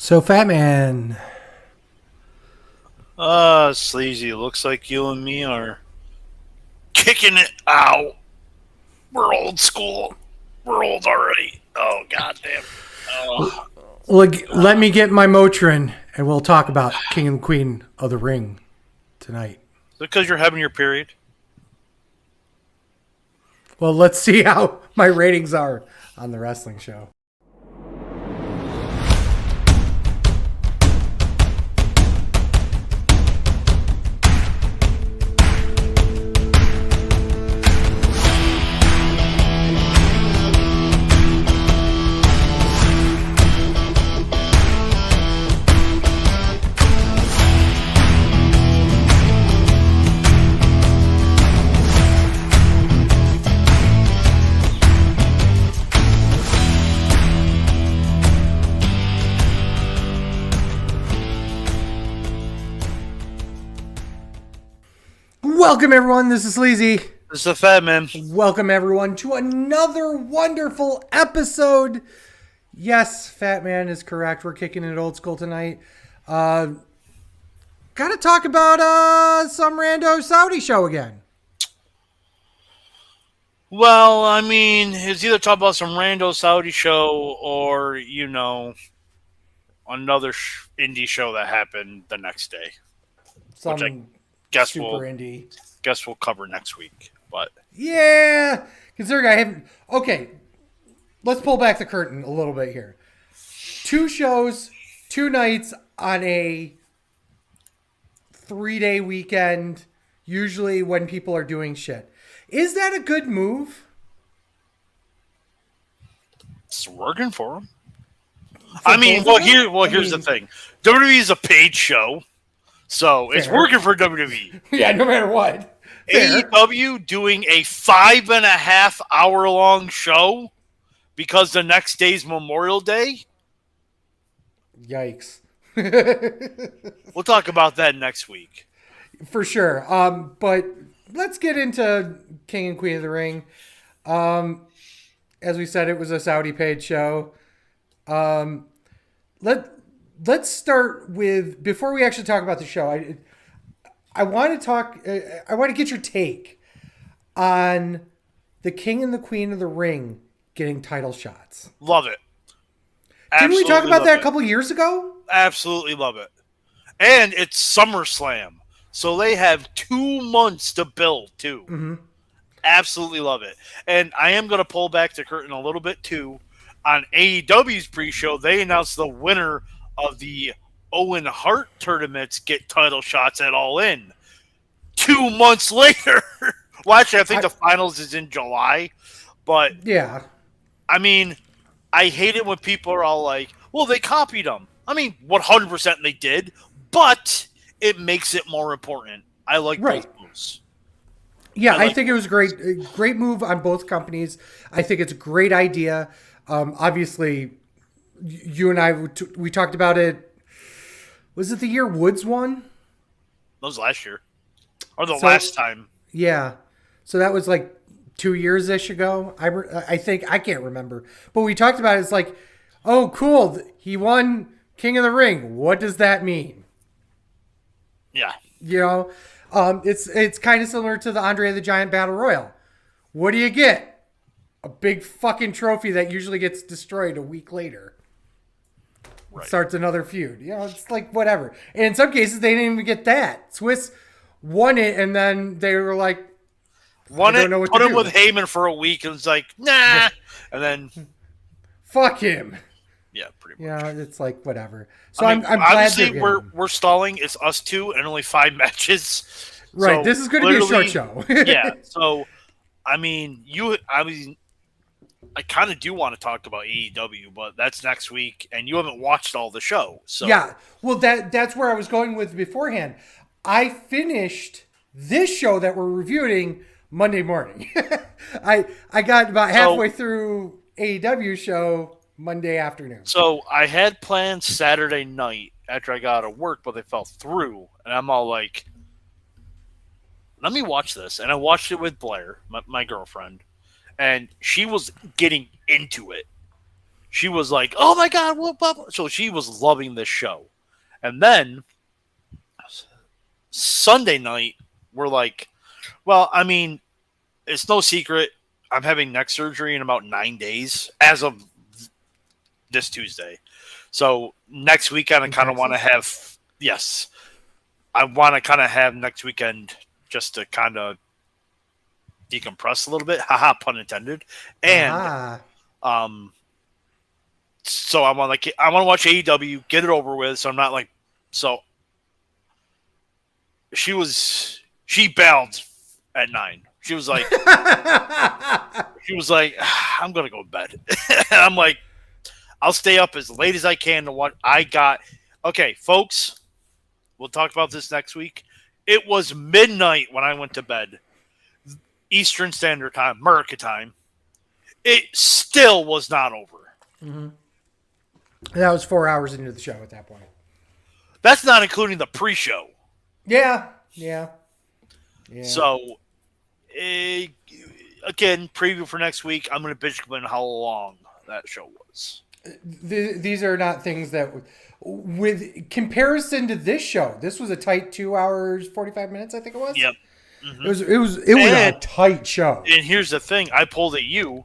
So, Fatman, Sleazy, looks like you and me are kicking it out. We're old school. We're old already. Oh, goddamn. Oh, let me get my Motrin and we'll talk about King and Queen of the Ring tonight. is it because you're having your period? Well, let's see how my ratings are on the wrestling show. Welcome, everyone. This is Sleazy. This is the Fatman. Welcome, everyone, to another wonderful episode. Yes, Fatman is correct. We're kicking it old school tonight. Got to talk about some rando Saudi show again. Well, I mean, it's either talk about some rando Saudi show or, another indie show that happened the next day, which I Some guess super we'll indie. cover next week. But Yeah, considering I haven't. Okay, let's pull back the curtain a little bit here. 2 shows, 2 nights on a 3-day weekend. Usually when people are doing shit, is that a good move? it's working for them. For I mean, both of them? here's the thing. WWE is a paid show, so it's Fair. working for WWE. Yeah, no matter what. Fair. AEW doing a 5.5 hour long show because the next day's Memorial Day. Yikes. We'll talk about that next week. For sure. But let's get into King and Queen of the Ring. As we said, it was a Saudi paid show. Let's start with, before we actually talk about the show. I want to talk. I want to get your take on the King and the Queen of the Ring getting title shots. Love it. Didn't we talk Absolutely about love that it. a couple years ago? Absolutely love it. And it's SummerSlam, so they have 2 months to build too. Mm-hmm. Absolutely love it. And I am going to pull back the curtain a little bit too. On AEW's pre-show, they announced the winner of the Owen Hart tournaments get title shots at All In. 2 months later. Well, actually, I think the finals is in July. But, Yeah. I mean, I hate it when people are all like, well, they copied them. I mean, 100% they did. But it makes it more important. I like Right. those moves. Yeah, I like think it was a great move on both companies. I think it's a great idea. Obviously, you and I we talked about it. Was it the year Woods won? That was last year. Or the So- last time. Yeah, so that was like 2 years ish ago. I think I can't remember, but we talked about it. It's like, oh, cool, he won King of the Ring. What does that mean? Yeah. You know, it's kind of similar to the Andre the Giant Battle Royal. What do you get? A big fucking trophy that usually gets destroyed a week later. Right. Starts another feud. You know, it's like whatever. And in some cases, they didn't even get that. Swiss won it, and then they were like, Won I it, don't know what put to him do. with Heyman for a week, and it's like, nah. And then, fuck him. yeah, pretty much. Yeah, it's like whatever. So I mean, I'm glad obviously they're we're stalling. It's us two and only 5 matches. right. So, This is going to be a short literally, show. Yeah. So, I mean, I kind of do want to talk about AEW, but that's next week, and you haven't watched all the show. So Yeah. Well, that's where I was going with beforehand. I finished this show that we're reviewing Monday morning. I got about halfway through AEW show Monday afternoon. So I had plans Saturday night after I got out of work, but they fell through, and I'm all like, let me watch this. And I watched it with Blair, my girlfriend, and she was getting into it. she was like, "Oh my god!" Whoop, whoop. So she was loving this show, and then Sunday night, we're like, "Well, I mean, it's no secret. I'm having neck surgery in about 9 days as of this Tuesday. So next weekend, I In kind of want to Texas? have yes, I want to kind of have next weekend just to kind of decompress a little bit. Haha, pun intended. And Aha. um, so I want to watch AEW, get it over with. So I'm not like so. She bailed at 9. She was like, I'm gonna go to bed. And I'm like, I'll stay up as late as I can to what I got. Okay, folks, we'll talk about this next week. It was midnight when I went to bed, Eastern Standard Time, America time. It still was not over. Mm-hmm. That was 4 hours into the show at that point. That's not including the pre-show. Yeah. Yeah. Yeah. So, eh, again, preview for next week. I'm going to bitch about how long that show was. These are not things that, with comparison to this show, this was a tight 2 hours 45 minutes. I think it was. Yep. It was a tight show. And here's the thing: I pulled at you.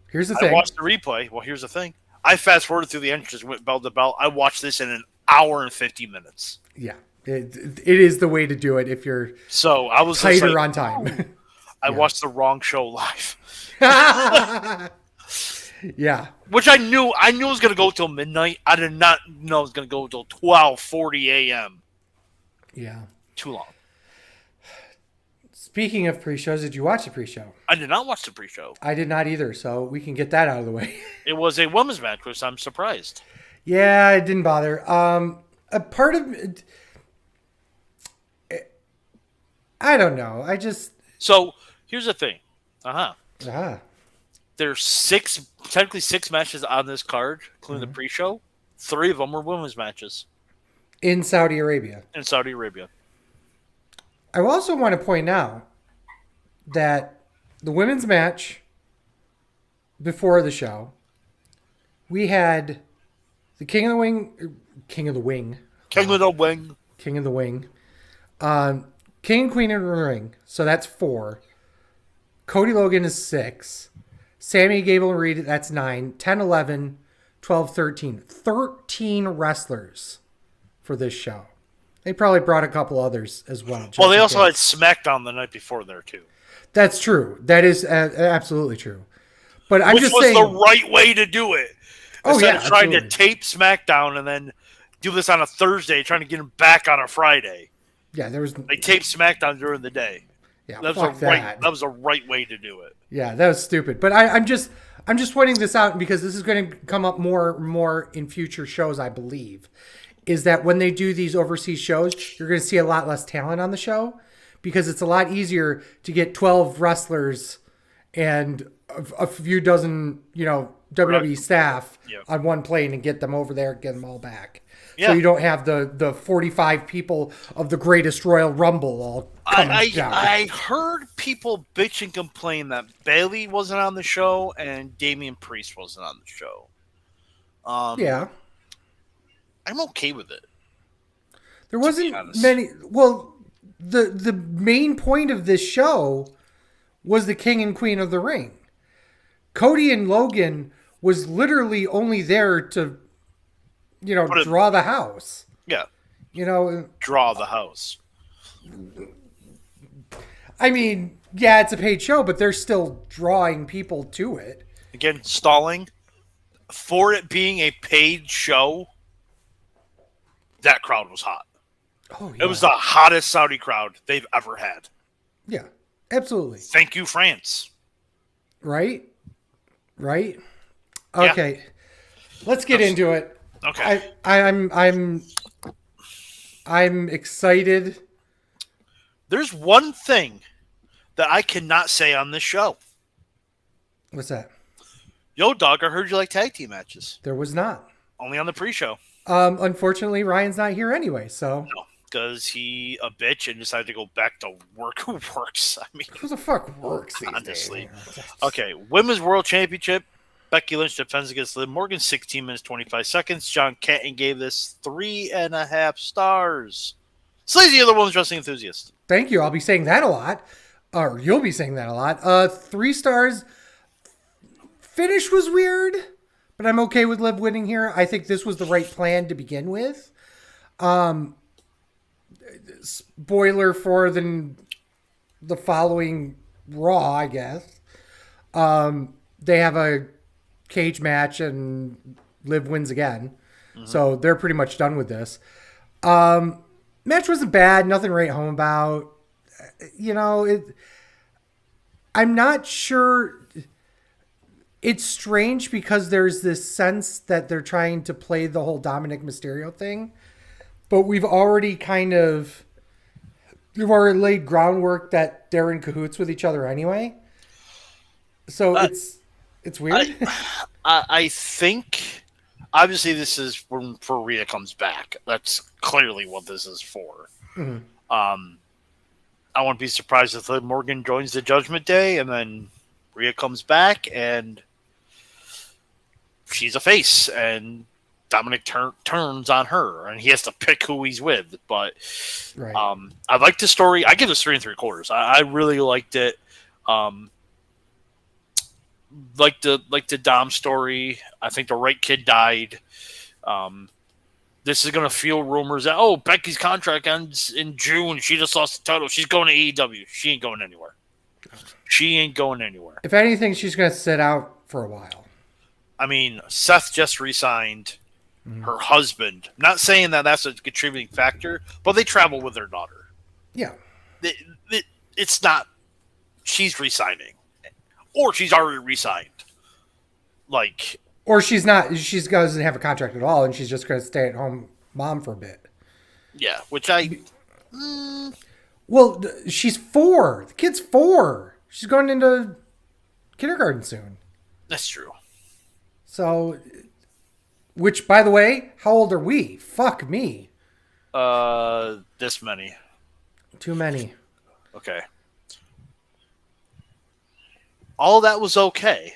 Here's the I thing. watched the replay. Well, here's the thing: I fast forwarded through the entrances, went bell to bell. I watched this in an hour and 50 minutes. Yeah, it is the way to do it if you're So I was tighter just like, on time. I watched the wrong show live, Yeah. which I knew it was going to go till midnight. I did not know it was going to go till 12:40 a.m. Yeah. Too long. Speaking of pre-shows, did you watch the pre-show? I did not watch the pre-show. I did not either, so we can get that out of the way. It was a women's match, which I'm surprised. Yeah, it didn't bother. A part of I don't know. So here's the thing. Ah, There's technically six matches on this card, including the pre-show. 3 of them were women's matches in Saudi Arabia. in Saudi Arabia. I also want to point out that the women's match before the show, we had the King of the Wing, King of the Wing, King of the Wing. King of the Wing, King and Queen in the Ring. So that's 4. Cody Logan is 6. Sammy Gable and Reed, that's 9. 10, 11, 12, 13. 13 wrestlers for this show. They probably brought a couple others as well. Well, they also had SmackDown the night before there too. That's true. That is absolutely true. But I'm Which just was saying, the right way to do it. Oh, Instead yeah, of trying absolutely. to tape SmackDown and then do this on a Thursday, trying to get them back on a Friday. yeah, there was They taped SmackDown during the day. yeah, That was fuck that. That was a right way to do it. Yeah, that was stupid. But I'm just pointing this out because this is going to come up more in future shows, I believe. Is that when they do these overseas shows, you're going to see a lot less talent on the show because it's a lot easier to get 12 wrestlers and a few dozen, WWE staff Yeah. on one plane and get them over there, get them all back. Yeah. So you don't have the 45 people of the greatest Royal Rumble all coming down. I heard people bitch and complain that Bailey wasn't on the show and Damian Priest wasn't on the show. Yeah. I'm okay with it. There be wasn't honest. many. Well, the main point of this show was the King and Queen of the Ring. Cody and Logan was literally only there to, draw the house. Yeah, You know, draw the house. I mean, yeah, it's a paid show, but they're still drawing people to it. Again, stalling. For it being a paid show, that crowd was hot. Oh, yeah. It was the hottest Saudi crowd they've ever had. Yeah, absolutely. Thank you, France. Right? Okay. Let's get into it. Okay. I'm excited. There's one thing that I cannot say on this show. What's that? Yo, dog, I heard you like tag team matches. There was not. Only on the pre-show. Unfortunately, Ryan's not here anyway, so. No, because he a bitch and decided to go back to work. Who works? I mean, Who the fuck works these honestly. days? Okay, Women's World Championship. Becky Lynch defends against Liv Morgan, 16 minutes, 25 seconds. John Catton gave this 3.5 stars. Sleazy, you're the women's wrestling enthusiast. Thank you. I'll be saying that a lot. Or you'll be saying that a lot. 3 stars. Finish was weird, but I'm okay with Liv winning here. I think this was the right plan to begin with. Spoiler for the following Raw, I guess. They have a cage match and Liv wins again. Mm-hmm. So they're pretty much done with this. Match wasn't bad. Nothing to write home about. I'm not sure. It's strange because there's this sense that they're trying to play the whole Dominic Mysterio thing. But we've already laid groundwork that they're in cahoots with each other anyway. So it's weird. I think, obviously, this is for Rhea comes back. That's clearly what this is for. Mm-hmm. I wouldn't be surprised if Liv Morgan joins the Judgment Day and then Rhea comes back and she's a face and Dominic turns on her and he has to pick who he's with. But right. I like the story. I give this 3 3/4. I really liked it. Like the Dom story. I think the right kid died. This is going to fuel rumors that, Becky's contract ends in June. She just lost the title. She's going to AEW. She ain't going anywhere. She ain't going anywhere. If anything, she's going to sit out for a while. I mean, Seth just re-signed her husband. Not saying that that's a contributing factor, but they travel with their daughter. Yeah. It's not she's re-signing. Or she's already re-signed. Or she doesn't have a contract at all and she's just going to stay at home mom for a bit. Yeah, which Well, she's 4. The kid's 4. She's going into kindergarten soon. That's true. So, which, by the way, how old are we? Fuck me. This many. Too many. Okay. All that was okay.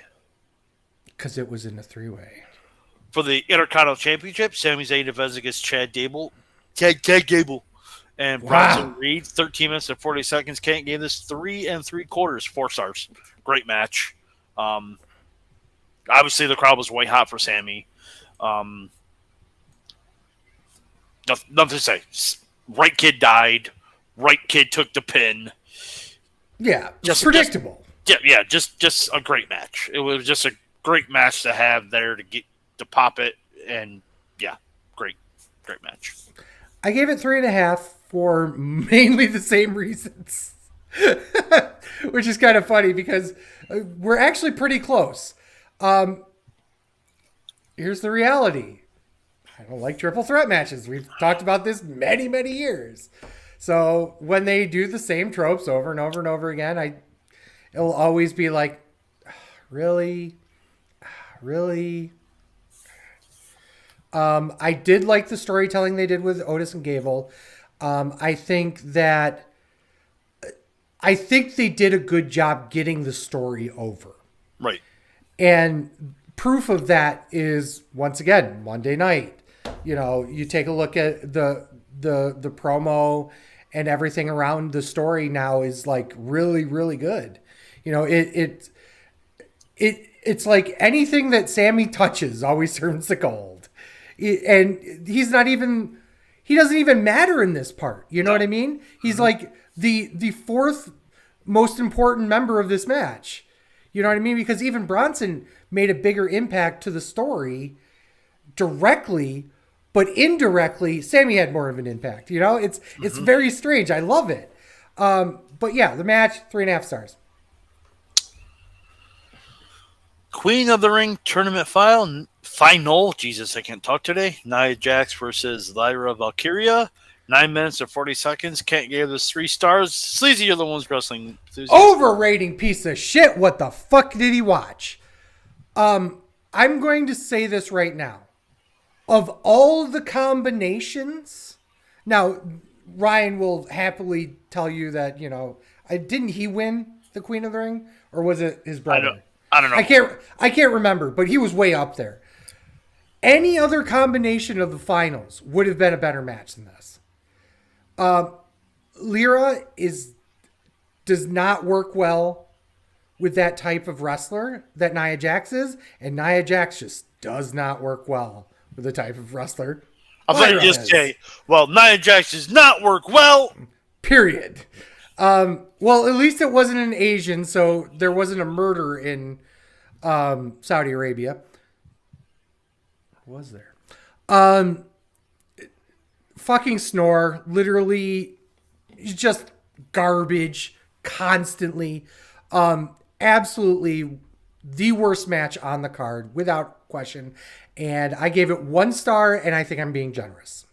Because it was in a 3-way. For the Intercontinental Championship, Sami Zayn defends against Chad Gable. Chad Gable. And Bronson Reed, 13 minutes and 40 seconds. Kent gave this 3 3/4, 4 stars. Great match. Obviously, the crowd was white hot for Sammy. Nothing to say. Right kid died. Right kid took the pin. Yeah, just predictable. Just a great match. It was just a great match to have there to pop it, and great match. I gave it 3.5 for mainly the same reasons, which is kind of funny because we're actually pretty close. Here's the reality. I don't like triple threat matches. We've talked about this many, many years. So when they do the same tropes over and over and over again, it'll always be like, really? I did like the storytelling they did with Otis and Gable. I think they did a good job getting the story over. Right. And proof of that is, once again, Monday night. You take a look at the promo and everything around the story now is like really, really good. It's like anything that Sammy touches always turns to gold. And he doesn't even matter in this part. You know what I mean? He's like the 4th most important member of this match. You know what I mean? Because even Bronson made a bigger impact to the story directly, but indirectly, Sammy had more of an impact. It's very strange. I love it. But yeah, the match, 3.5 stars. Queen of the Ring tournament final. Jesus, I can't talk today. Nia Jax versus Lyra Valkyria. 9 minutes and 40 seconds. Kent gave this 3 stars. Sleazy, you're the one's wrestling enthusiast. Overrating piece of shit. What the fuck did he watch? I'm going to say this right now. Of all the combinations, now Ryan will happily tell you that, didn't he win the Queen of the Ring? Or was it his brother? I don't know. I can't remember, but he was way up there. Any other combination of the finals would have been a better match than this. Lyra does not work well with that type of wrestler that Nia Jax is, and Nia Jax just does not work well with the type of wrestler I thought you just say, well, Nia Jax does not work well. Period. Well, at least it wasn't an Asian, so there wasn't a murder in Saudi Arabia. Was there? Fucking Snore, literally just garbage constantly. Absolutely the worst match on the card without question. And I gave it 1 star, and I think I'm being generous.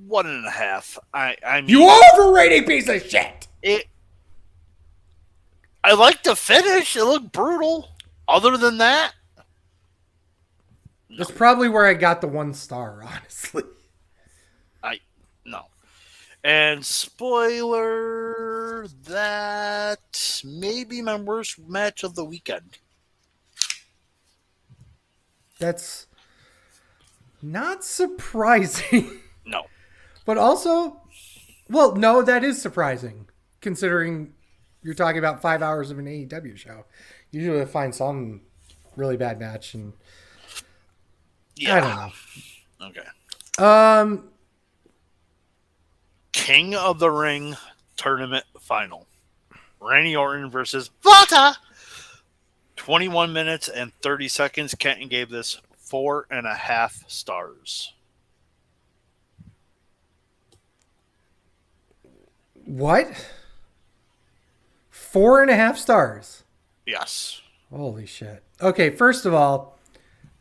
1.5. I mean, You overrated piece of shit. I like the finish. It looked brutal. Other than that, That's probably where I got the 1 star, honestly. no. And spoiler, that may be my worst match of the weekend. That's not surprising. No. But also, well, no, that is surprising, considering you're talking about 5 hours of an AEW show. Usually I find some really bad match, and Yeah. I don't know. Okay. Um, King of the Ring tournament final. Randy Orton versus Vata. 21 minutes and 30 seconds. Kenton gave this 4.5 stars. what? 4.5 stars. Yes. Holy shit. Okay, first of all,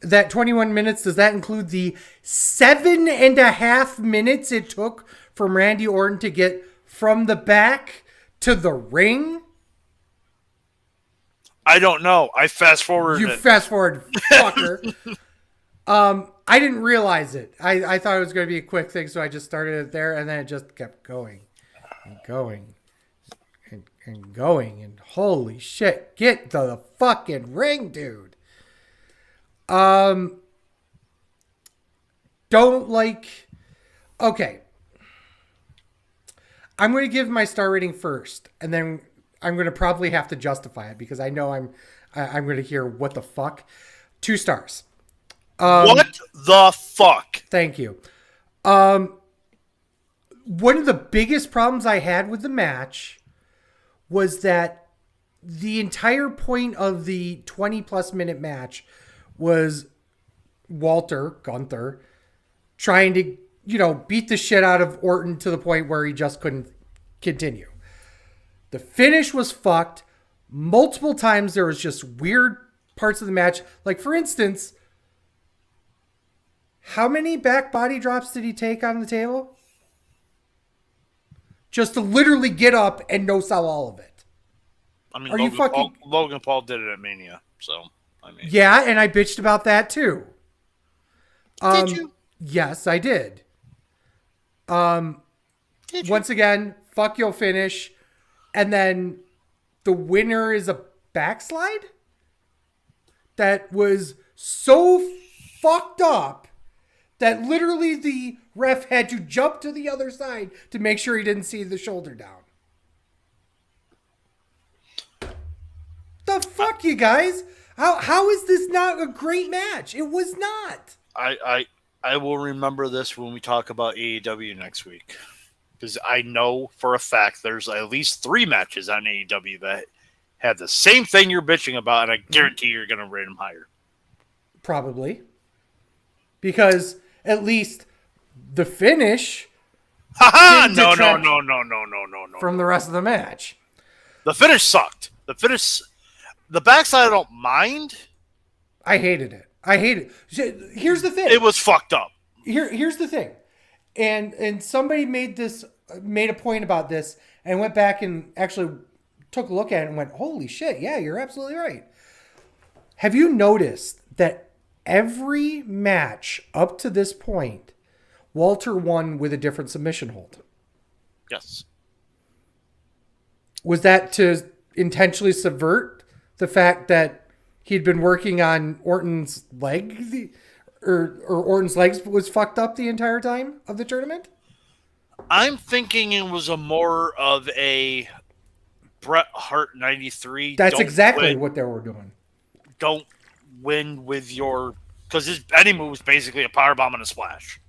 that 21 minutes, does that include the 7.5 minutes it took from Randy Orton to get from the back to the ring? I don't know. I fast forwarded You it. fast forward, fucker. I didn't realize it. I thought it was going to be a quick thing, so I just started it there, and then it just kept going and going and going. And holy shit, get to the fucking ring, dude. Don't like. Okay. I'm going to give my star rating first, and then I'm going to probably have to justify it because I know I'm going to hear what the fuck. 2 stars. What the fuck? Thank you. One of the biggest problems I had with the match was that the entire point of the 20 plus minute match was Gunther, trying to, beat the shit out of Orton to the point where he just couldn't continue. The finish was fucked. Multiple times there was just weird parts of the match. Like, for instance, how many back body drops did he take on the table? Just to literally get up and no-sell all of it. I mean, Logan Paul did it at Mania, so, I mean. Yeah, and I bitched about that too. Did you? Yes, I did. Did you? Once again, fuck your finish. And then the winner is a backslide? That was so fucked up that literally the ref had to jump to the other side to make sure he didn't see the shoulder down. The fuck, you guys? How is this not a great match? It was not. I will remember this when we talk about AEW next week. Because I know for a fact there's at least 3 matches on AEW that have the same thing you're bitching about, and I guarantee you're going to rate them higher. Probably. Because at least the finish Haha! didn't No. detract from the rest of the match. The finish sucked. The backside I don't mind. I hated it. Here's the thing. It was fucked up. Here's the thing. And somebody made a point about this and went back and actually took a look at it and went, holy shit, yeah, you're absolutely right. Have you noticed that every match up to this point, Walter won with a different submission hold? Yes. Was that to intentionally subvert the fact that he'd been working on Orton's leg, or Orton's legs was fucked up the entire time of the tournament? I'm thinking it was a more of a Bret Hart 93. That's exactly what they were doing. Don't win with your, because his any move was basically a powerbomb and a splash.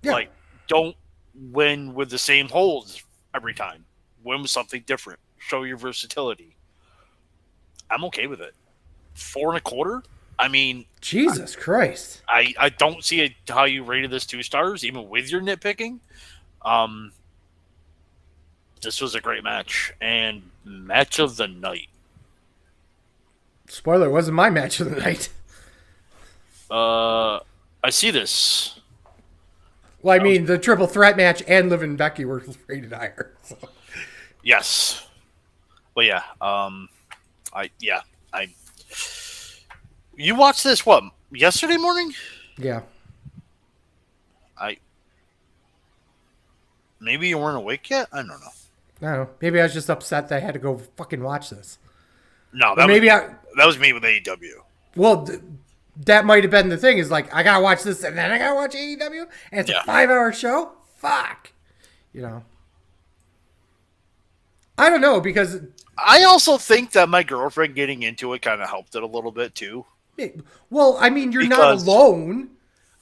Yeah. Like, don't win with the same holds every time. Win with something different. Show your versatility. I'm okay with it. 4.25. I mean, Jesus Christ. I don't see how you rated this 2 stars, even with your nitpicking. This was a great match, and match of the night. Spoiler, it wasn't my match of the night. I see this. Well, I mean, the triple threat match and Liv and Becky were rated higher. So. Yes. Well, yeah. You watched this, what, yesterday morning? Yeah. Maybe you weren't awake yet? I don't know. I don't know. Maybe I was just upset that I had to go fucking watch this. No, that was me with AEW. Well, that might have been the thing. Is like, I gotta watch this and then I gotta watch AEW, and it's a 5-hour show. Fuck, I don't know, because I also think that my girlfriend getting into it kind of helped it a little bit too. Well, I mean, you're not alone.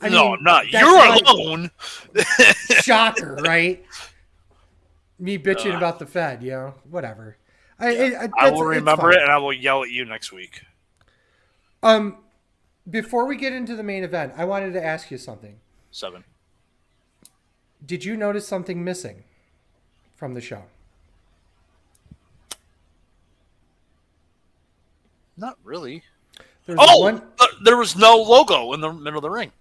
No, I'm not. You're alone. Shocker, right? Me bitching about the Fed, whatever. I will remember it, and I will yell at you next week. Before we get into the main event, I wanted to ask you something. 7. Did you notice something missing from the show? Not really. There was no logo in the middle of the ring.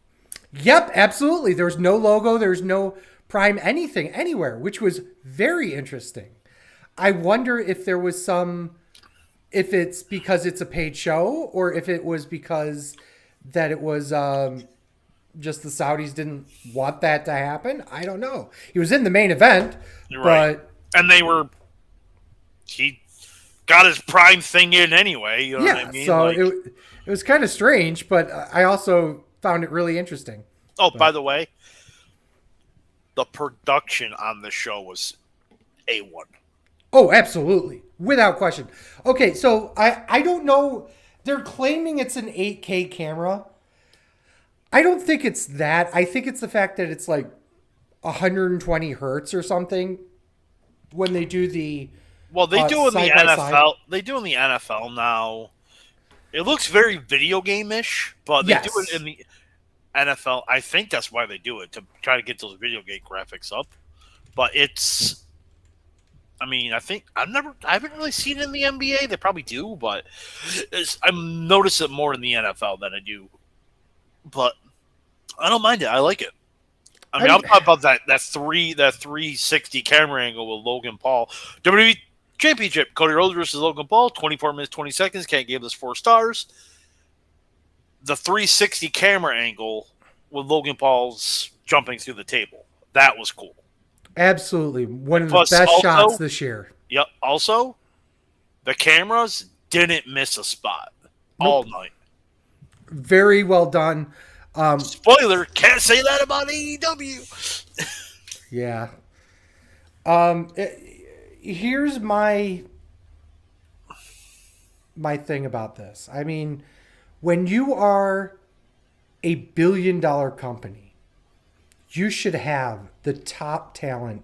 Yep, absolutely. There was no logo. There was no Prime anything anywhere, which was very interesting. I wonder if there was if it's because it's a paid show, or if it was because that it was just the Saudis didn't want that to happen. I don't know. He was in the main event, right. And he got his Prime thing in anyway. You know what I mean? So it was kind of strange, but I also found it really interesting. By the way, the production on the show was A1. Oh, absolutely. Without question. Okay, so I don't know. They're claiming it's an 8K camera. I don't think it's that. I think it's the fact that it's like 120 hertz or something when they do the they do in the NFL. They do in the NFL now. It looks very video game-ish, but they do it in the NFL. I think that's why they do it, to try to get those video game graphics up. But it's, I mean, I haven't really seen it in the NBA. They probably do, but I notice it more in the NFL than I do. But I don't mind it. I like it. I mean, I'll talk about that 360 camera angle with Logan Paul. WWE Championship, Cody Rhodes versus Logan Paul, 24 minutes, 20 seconds. Can't give this 4 stars. The 360 camera angle with Logan Paul's jumping through the table. That was cool. Absolutely. One of the best shots this year. Yep. Also, the cameras didn't miss a spot all night. Very well done. Spoiler, can't say that about AEW. Yeah. Here's my thing about this. I mean, when you are a $1 billion company, you should have the top talent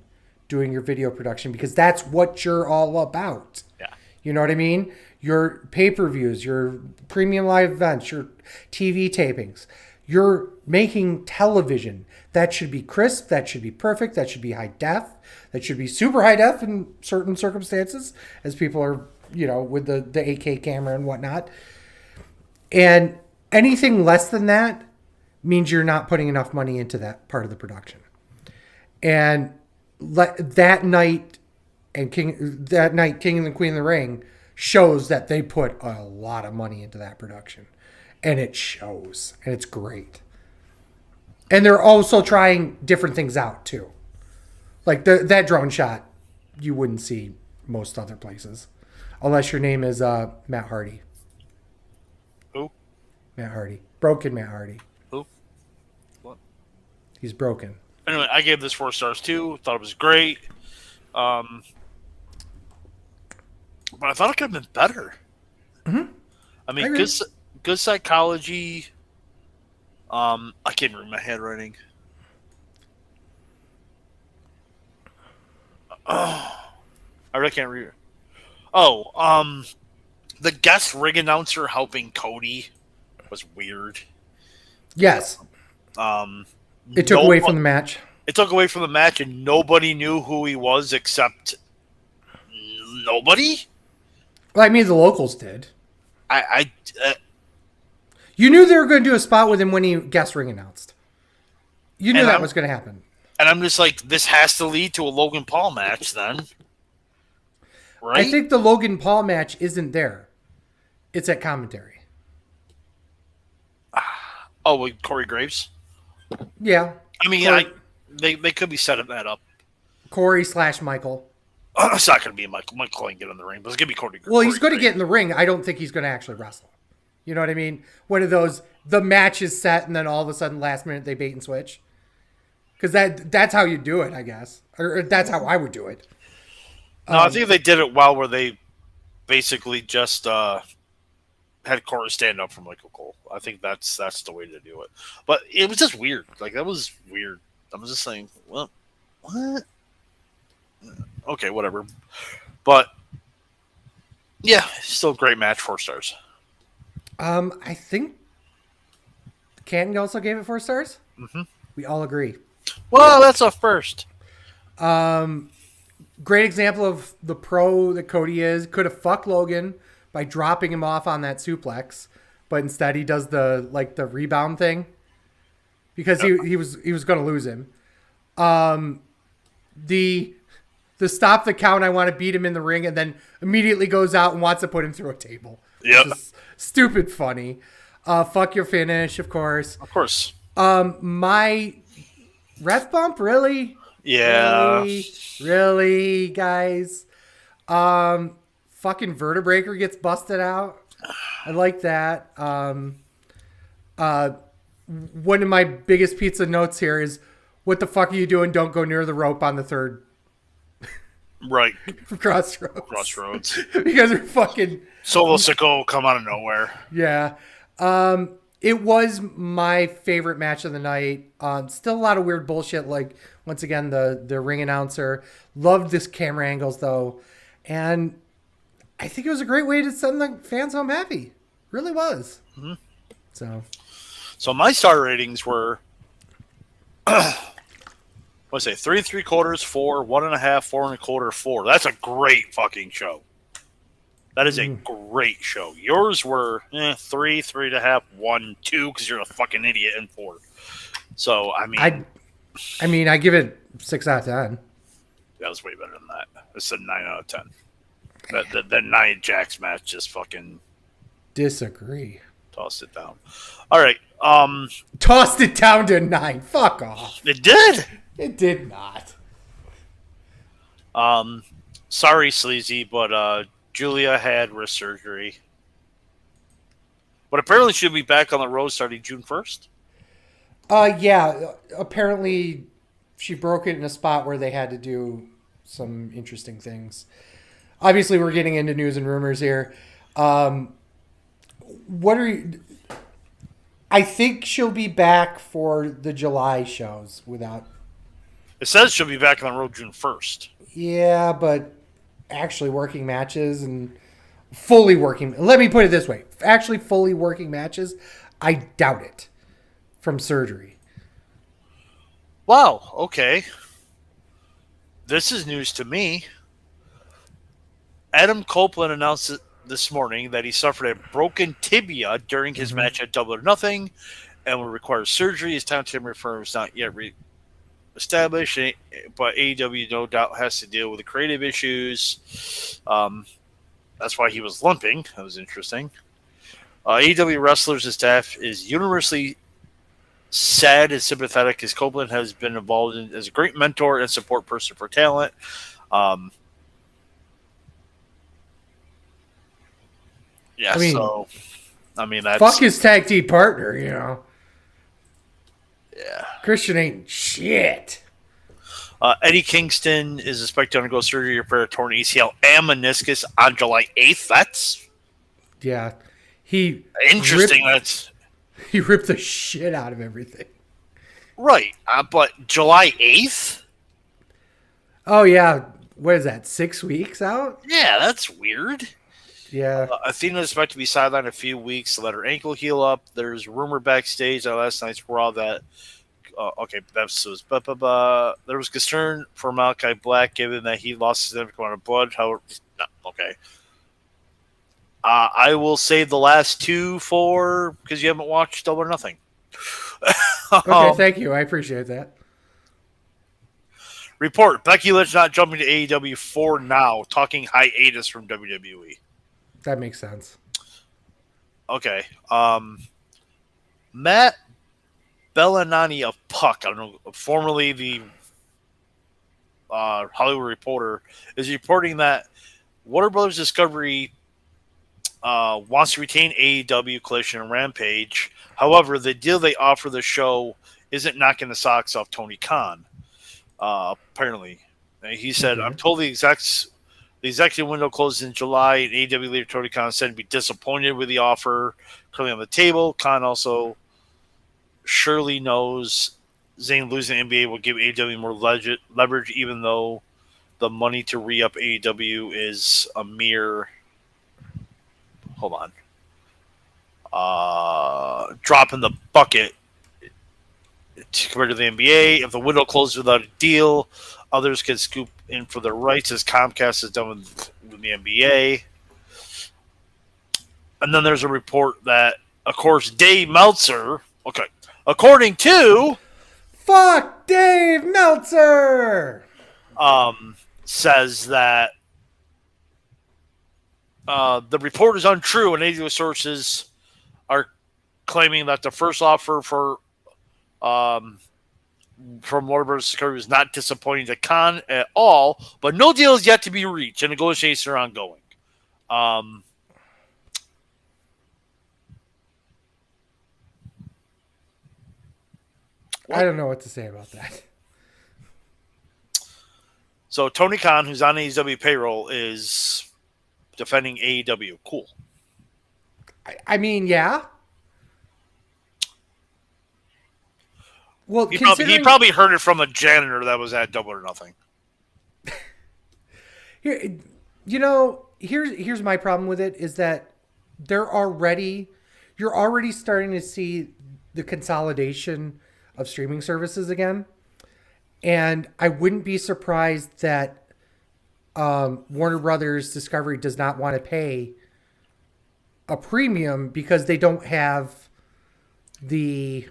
doing your video production, because that's what you're all about. Yeah. You know what I mean? Your pay-per-views, your premium live events, your TV tapings. You're making television. That should be crisp. That should be perfect. That should be high def. That should be super high def in certain circumstances, as people are, with the 8K camera and whatnot. And anything less than that means you're not putting enough money into that part of the production. And that night, King and the Queen of the Ring shows that they put a lot of money into that production. And it shows. And it's great. And they're also trying different things out, too. Like that drone shot, you wouldn't see most other places. unless your name is Matt Hardy. Who? Matt Hardy, broken Matt Hardy. Who? What? He's broken. Anyway, I gave this 4 stars too. Thought it was great. Um, but I thought it could have been better. Mm-hmm. I I mean, agree. good psychology. I can't read my handwriting. Oh, I really can't read. Oh, the guest ring announcer helping Cody was weird. Yes, Um, it took no, away from the match. it took away from the match, and nobody knew who he was except nobody. Well, I mean, the locals did. I You knew they were going to do a spot with him when he guest ring announced. You knew and that I'm was going to happen. and I'm just like, this has to lead to a Logan Paul match, then, I right? think the Logan Paul match isn't there. It's at commentary. Oh, with Corey Graves. Yeah. I mean, Corey, they could be setting that up. Corey / Michael. It's not going to be Michael. Michael ain't get in the ring, but it's going to be Corey. Well, he's going to Graves. get in the ring. I don't think he's going to actually wrestle. You know what I mean? One of those, the match is set and then all of a sudden last minute they bait and switch. Because that's how you do it, I guess. Or that's how I would do it. No, I think they did it well, where they basically just had Corey stand up for Michael Cole. I think that's the way to do it. But it was just weird. Like, that was weird. I was just saying, well, what? Okay, whatever. But yeah, still a great match. 4 stars. I think Canton also gave it 4 stars. Mm-hmm. We all agree. Well, that's a first. Great example of the pro that Cody is. Could have fucked Logan by dropping him off on that suplex, but instead he does the rebound thing because he was going to lose him. The stop the count. I want to beat him in the ring, and then immediately goes out and wants to put him through a table. Yep. Just stupid funny. Fuck your finish, of course. Of course. My ref bump, really? Yeah. Really, guys? Fucking Vertebraker gets busted out. I like that. One of my biggest pizza notes here is, what the fuck are you doing? Don't go near the rope on the third Right. crossroads. Because they're fucking... Solo Sicko will come out of nowhere. Yeah. It was my favorite match of the night. Still a lot of weird bullshit, like, once again, the ring announcer. Loved this camera angles, though. And I think it was a great way to send the fans home happy. Really was. Mm-hmm. So my star ratings were, what's it, 3 3/4, 4, 1.5, 4 1/4, 4. That's a great fucking show. That is a great show. Yours were 3, 3.5, 1, 2, because you're a fucking idiot, and 4. So, I mean, I give it 6 out of 10. That was way better than that. It's a 9 out of 10. That Nia Jax match just fucking Disagree. tossed it down. All right. Tossed it down to 9. Fuck off. It did. It did not. Sorry, Sleazy, but Julia had wrist surgery. But apparently she'll be back on the road starting June 1st. Yeah. Apparently she broke it in a spot where they had to do some interesting things. Obviously, we're getting into news and rumors here. What are you... I think she'll be back for the July shows without... It says she'll be back on the road June 1st. Yeah, but actually working matches and fully working... Let me put it this way. Actually fully working matches, I doubt it from surgery. Wow, okay. This is news to me. Adam Copeland announced this morning that he suffered a broken tibia during his match at Double or Nothing and will require surgery. His time referral is not yet established, but AEW no doubt has to deal with the creative issues. That's why he was limping. That was interesting. AEW wrestlers and staff is universally sad and sympathetic as Copeland has been involved as a great mentor and support person for talent. Yeah, I mean, so I mean fuck that's his tag team partner, you know. yeah. Christian ain't shit. Eddie Kingston is expected to undergo surgery for a torn ACL and meniscus on July 8th. That's Yeah. He interesting. ripped That's he ripped the shit out of everything. right. But July 8th? Oh yeah. What is that? 6 weeks out? Yeah, that's weird. Yeah. Athena is expected to be sidelined a few weeks to let her ankle heal up. There's rumor backstage that last night's Raw that okay, that was there was concern for Malachi Black given that he lost a significant amount of blood. However, no, okay. I will save the last two for because you haven't watched Double or Nothing. Okay, thank you. I appreciate that. Report: Becky Lynch not jumping to AEW for now. Talking hiatus from WWE. That makes sense. Okay. Matt Bellinani of Puck, I don't know, formerly the Hollywood Reporter, is reporting that Warner Brothers Discovery wants to retain AEW, Collision, and Rampage. However, the deal they offer the show isn't knocking the socks off Tony Khan. Apparently, he said, Okay. "I'm told the executive window closes in July, and AEW leader Tony Khan said to be disappointed with the offer currently on the table. Khan also surely knows Zayn losing the NBA will give AEW more leverage, even though the money to re-up AEW is a mere hold on drop in the bucket compared to the NBA. If the window closes without a deal, others can scoop in for their rights, as Comcast has done with the NBA." And then there's a report that, of course, Dave Meltzer, okay, according to, Fuck Dave Meltzer. says that the report is untrue, and AEW sources are claiming that the first offer um, from Warner Bros. Discovery was not disappointing to Khan at all, but no deal is yet to be reached, and negotiations are ongoing. Um, I don't know what to say about that. so Tony Khan, who's on AEW payroll, is defending AEW. Cool. I mean, yeah. Well, He probably heard it from a janitor that was at Double or Nothing. here, you know, here's my problem with it is that you're already starting to see the consolidation of streaming services again, and I wouldn't be surprised that Warner Brothers Discovery does not want to pay a premium because they don't have the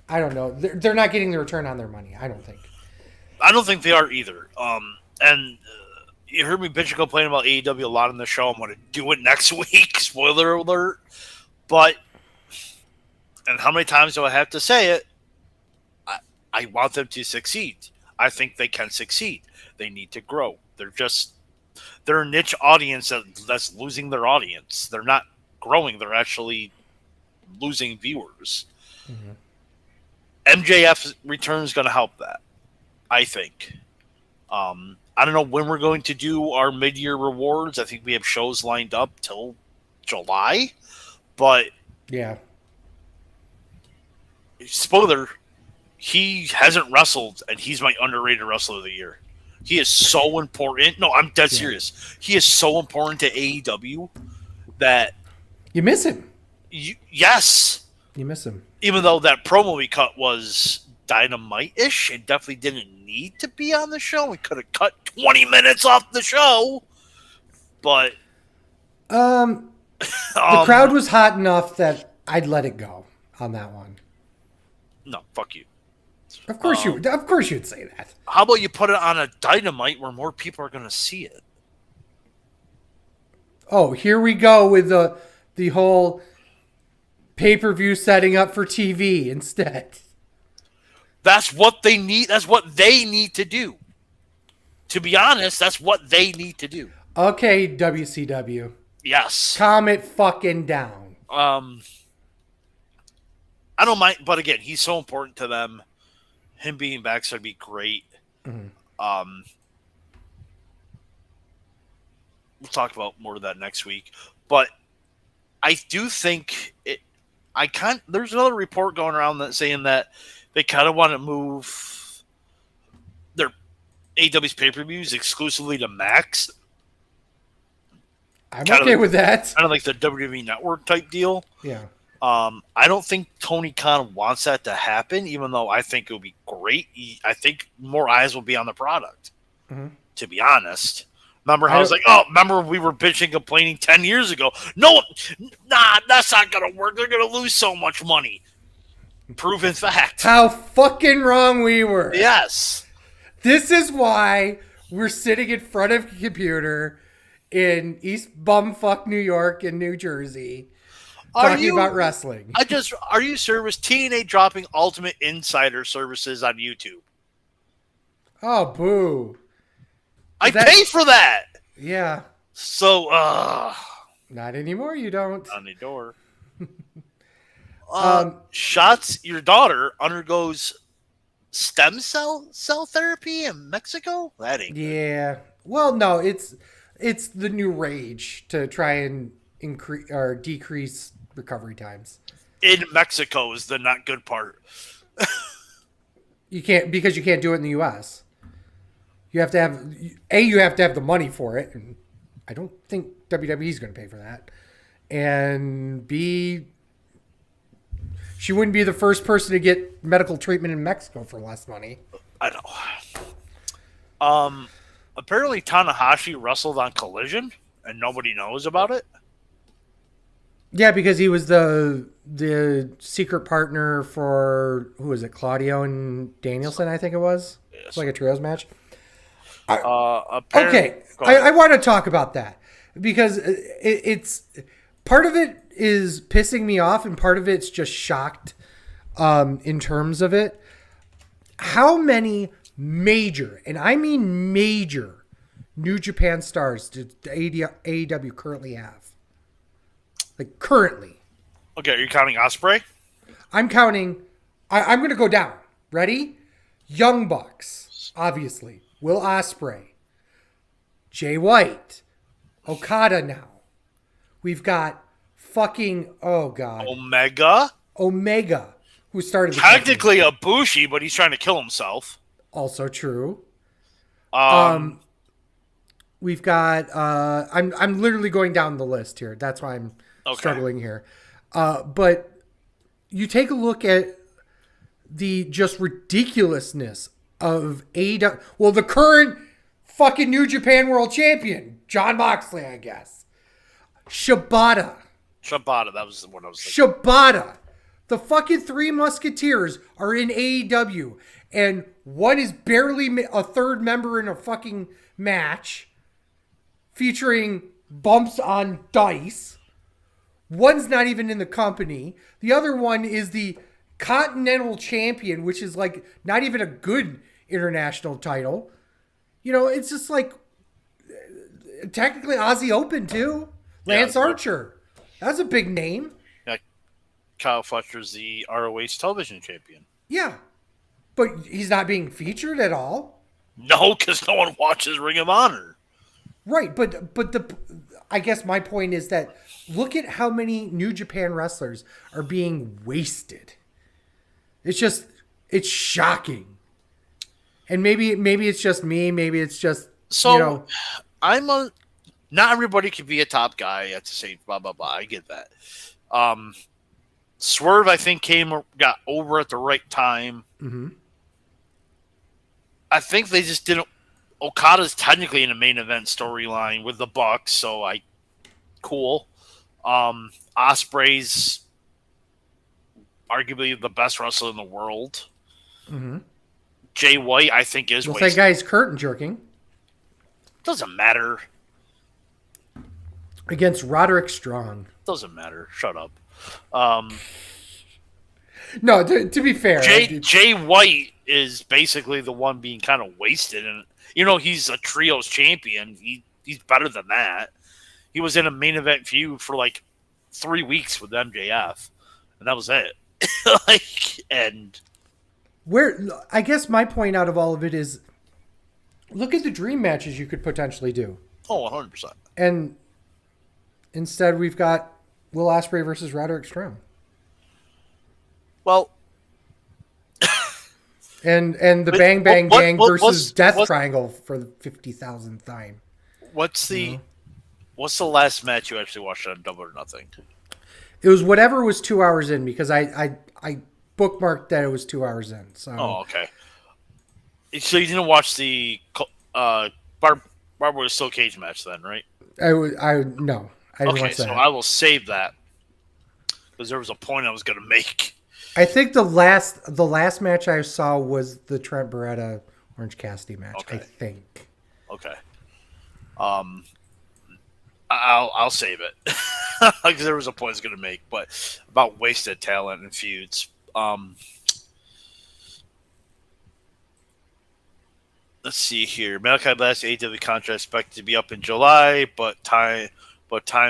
I don't know. They're not getting the return on their money. I don't think. I don't think they are either. And you heard me bitch and complain about AEW a lot in the show. I'm going to do it next week. Spoiler alert. But, and how many times do I have to say it? I want them to succeed. I think they can succeed. They need to grow. They're a niche audience that's losing their audience. They're not growing. They're actually losing viewers. Mm-hmm. MJF return is going to help that, I think. I don't know when we're going to do our mid-year rewards. I think we have shows lined up till July, but yeah, spoiler, he hasn't wrestled, and he's my underrated wrestler of the year. He is so important. No, I'm dead serious. He is so important to AEW that you miss him. Yes, you miss him. Even though that promo we cut was dynamite-ish, it definitely didn't need to be on the show. We could have cut 20 minutes off the show, but the crowd was hot enough that I'd let it go on that one. No, fuck you. Of course you. Of course you'd say that. How about you put it on a Dynamite where more people are going to see it? Oh, here we go with the whole pay-per-view setting up for TV instead. That's what they need. That's what they need to do. To be honest, that's what they need to do. Okay, WCW. Yes. Calm it fucking down. Um, I don't mind, but again, he's so important to them. Him being back should be great. Mm-hmm. Um, we'll talk about more of that next week. But I do think it. I can't. There's another report going around that saying that they kind of want to move their AW's pay per views exclusively to Max, I'm okay with that. kind of like the WWE Network type deal. Yeah. I don't think Tony Khan wants that to happen, even though I think it would be great. I think more eyes will be on the product, Mm-hmm. to be honest. Remember how I was like, oh, remember we were bitching, complaining 10 years ago? No, nah, that's not going to work. They're going to lose so much money. Proven fact. How fucking wrong we were. Yes. This is why we're sitting in front of a computer in East Bumfuck, New York and New Jersey talking about wrestling. Are you serious? TNA dropping Ultimate Insider services on YouTube. Oh, boo. I pay for that. Yeah. So, not anymore, you don't. on the door. Um, Shots, your daughter undergoes stem cell therapy in Mexico? That ain't good. Yeah. Well, no, it's the new rage to try and increase or decrease recovery times. In Mexico is the not good part. You can't because you can't do it in the U.S. You have to have the money for it, and I don't think WWE is going to pay for that. And B, she wouldn't be the first person to get medical treatment in Mexico for less money. I know. Apparently Tanahashi wrestled on Collision, and nobody knows about it. Yeah, because he was the secret partner for who was it, Claudio and Danielson, I think it was. It's like a trios match. Okay, I want to talk about that because it's part of it is pissing me off, and part of it's just shocked. In terms of it, how many major, and I mean major, New Japan stars did AEW currently have? Like currently. Okay, are you counting Ospreay? I'm counting. I'm going to go down. Ready? Young Bucks, obviously. Will Ospreay. Jay White. Okada now. We've got fucking, oh God. Omega, who started the Technically a Bushi, but he's trying to kill himself. Also true. Um, We've got, I'm literally going down the list here. That's why I'm struggling here. But you take a look at the just ridiculousness of AEW. Well, the current fucking New Japan World Champion, Jon Moxley, I guess. Shibata, that was what I was thinking. Shibata. The fucking Three Musketeers are in AEW, and one is barely a third member in a fucking match featuring bumps on dice. One's not even in the company. The other one is the Continental Champion, which is like not even a good international title. You know, it's just like technically Aussie Open too. Lance Archer. That's a big name. Yeah, Kyle Fletcher's the ROH television champion. Yeah. But he's not being featured at all. No, because no one watches Ring of Honor. Right, but I guess my point is that look at how many New Japan wrestlers are being wasted. It's shocking. And maybe it's just me, maybe it's just not everybody can be a top guy at the same blah blah blah. I get that. Swerve, I think, got over at the right time. Mm-hmm. I think they just didn't. Okada's technically in a main event storyline with the Bucks, so cool. Ospreay's arguably the best wrestler in the world. Mm-hmm. Jay White, I think, is. That guy's curtain jerking. Doesn't matter. Against Roderick Strong. Doesn't matter. Shut up. No, to be fair, Jay White is basically the one being kind of wasted, and he's a trios champion. He's better than that. He was in a main event feud for like 3 weeks with MJF, and that was it. And Where I guess my point out of all of it is, look at the dream matches you could potentially do, 100%. and instead we've got Will Ospreay versus Roderick Strong, Well, and the Bang Bang Gang versus Death Triangle for the 50,000th time. What's the last match you actually watched on Double or Nothing? It was whatever was 2 hours in, because I bookmarked that it was 2 hours in. So okay. So you didn't watch the Barbara Steel Cage match then, right? no, I didn't watch that. So I will save that because there was a point I was going to make. I think the last match I saw was the Trent Beretta Orange Cassidy match. Okay. I think. Okay. I'll save it because there was a point I was going to make, but about wasted talent and feuds. Let's see here. Malachi Black's AEW contract expected to be up in July, but time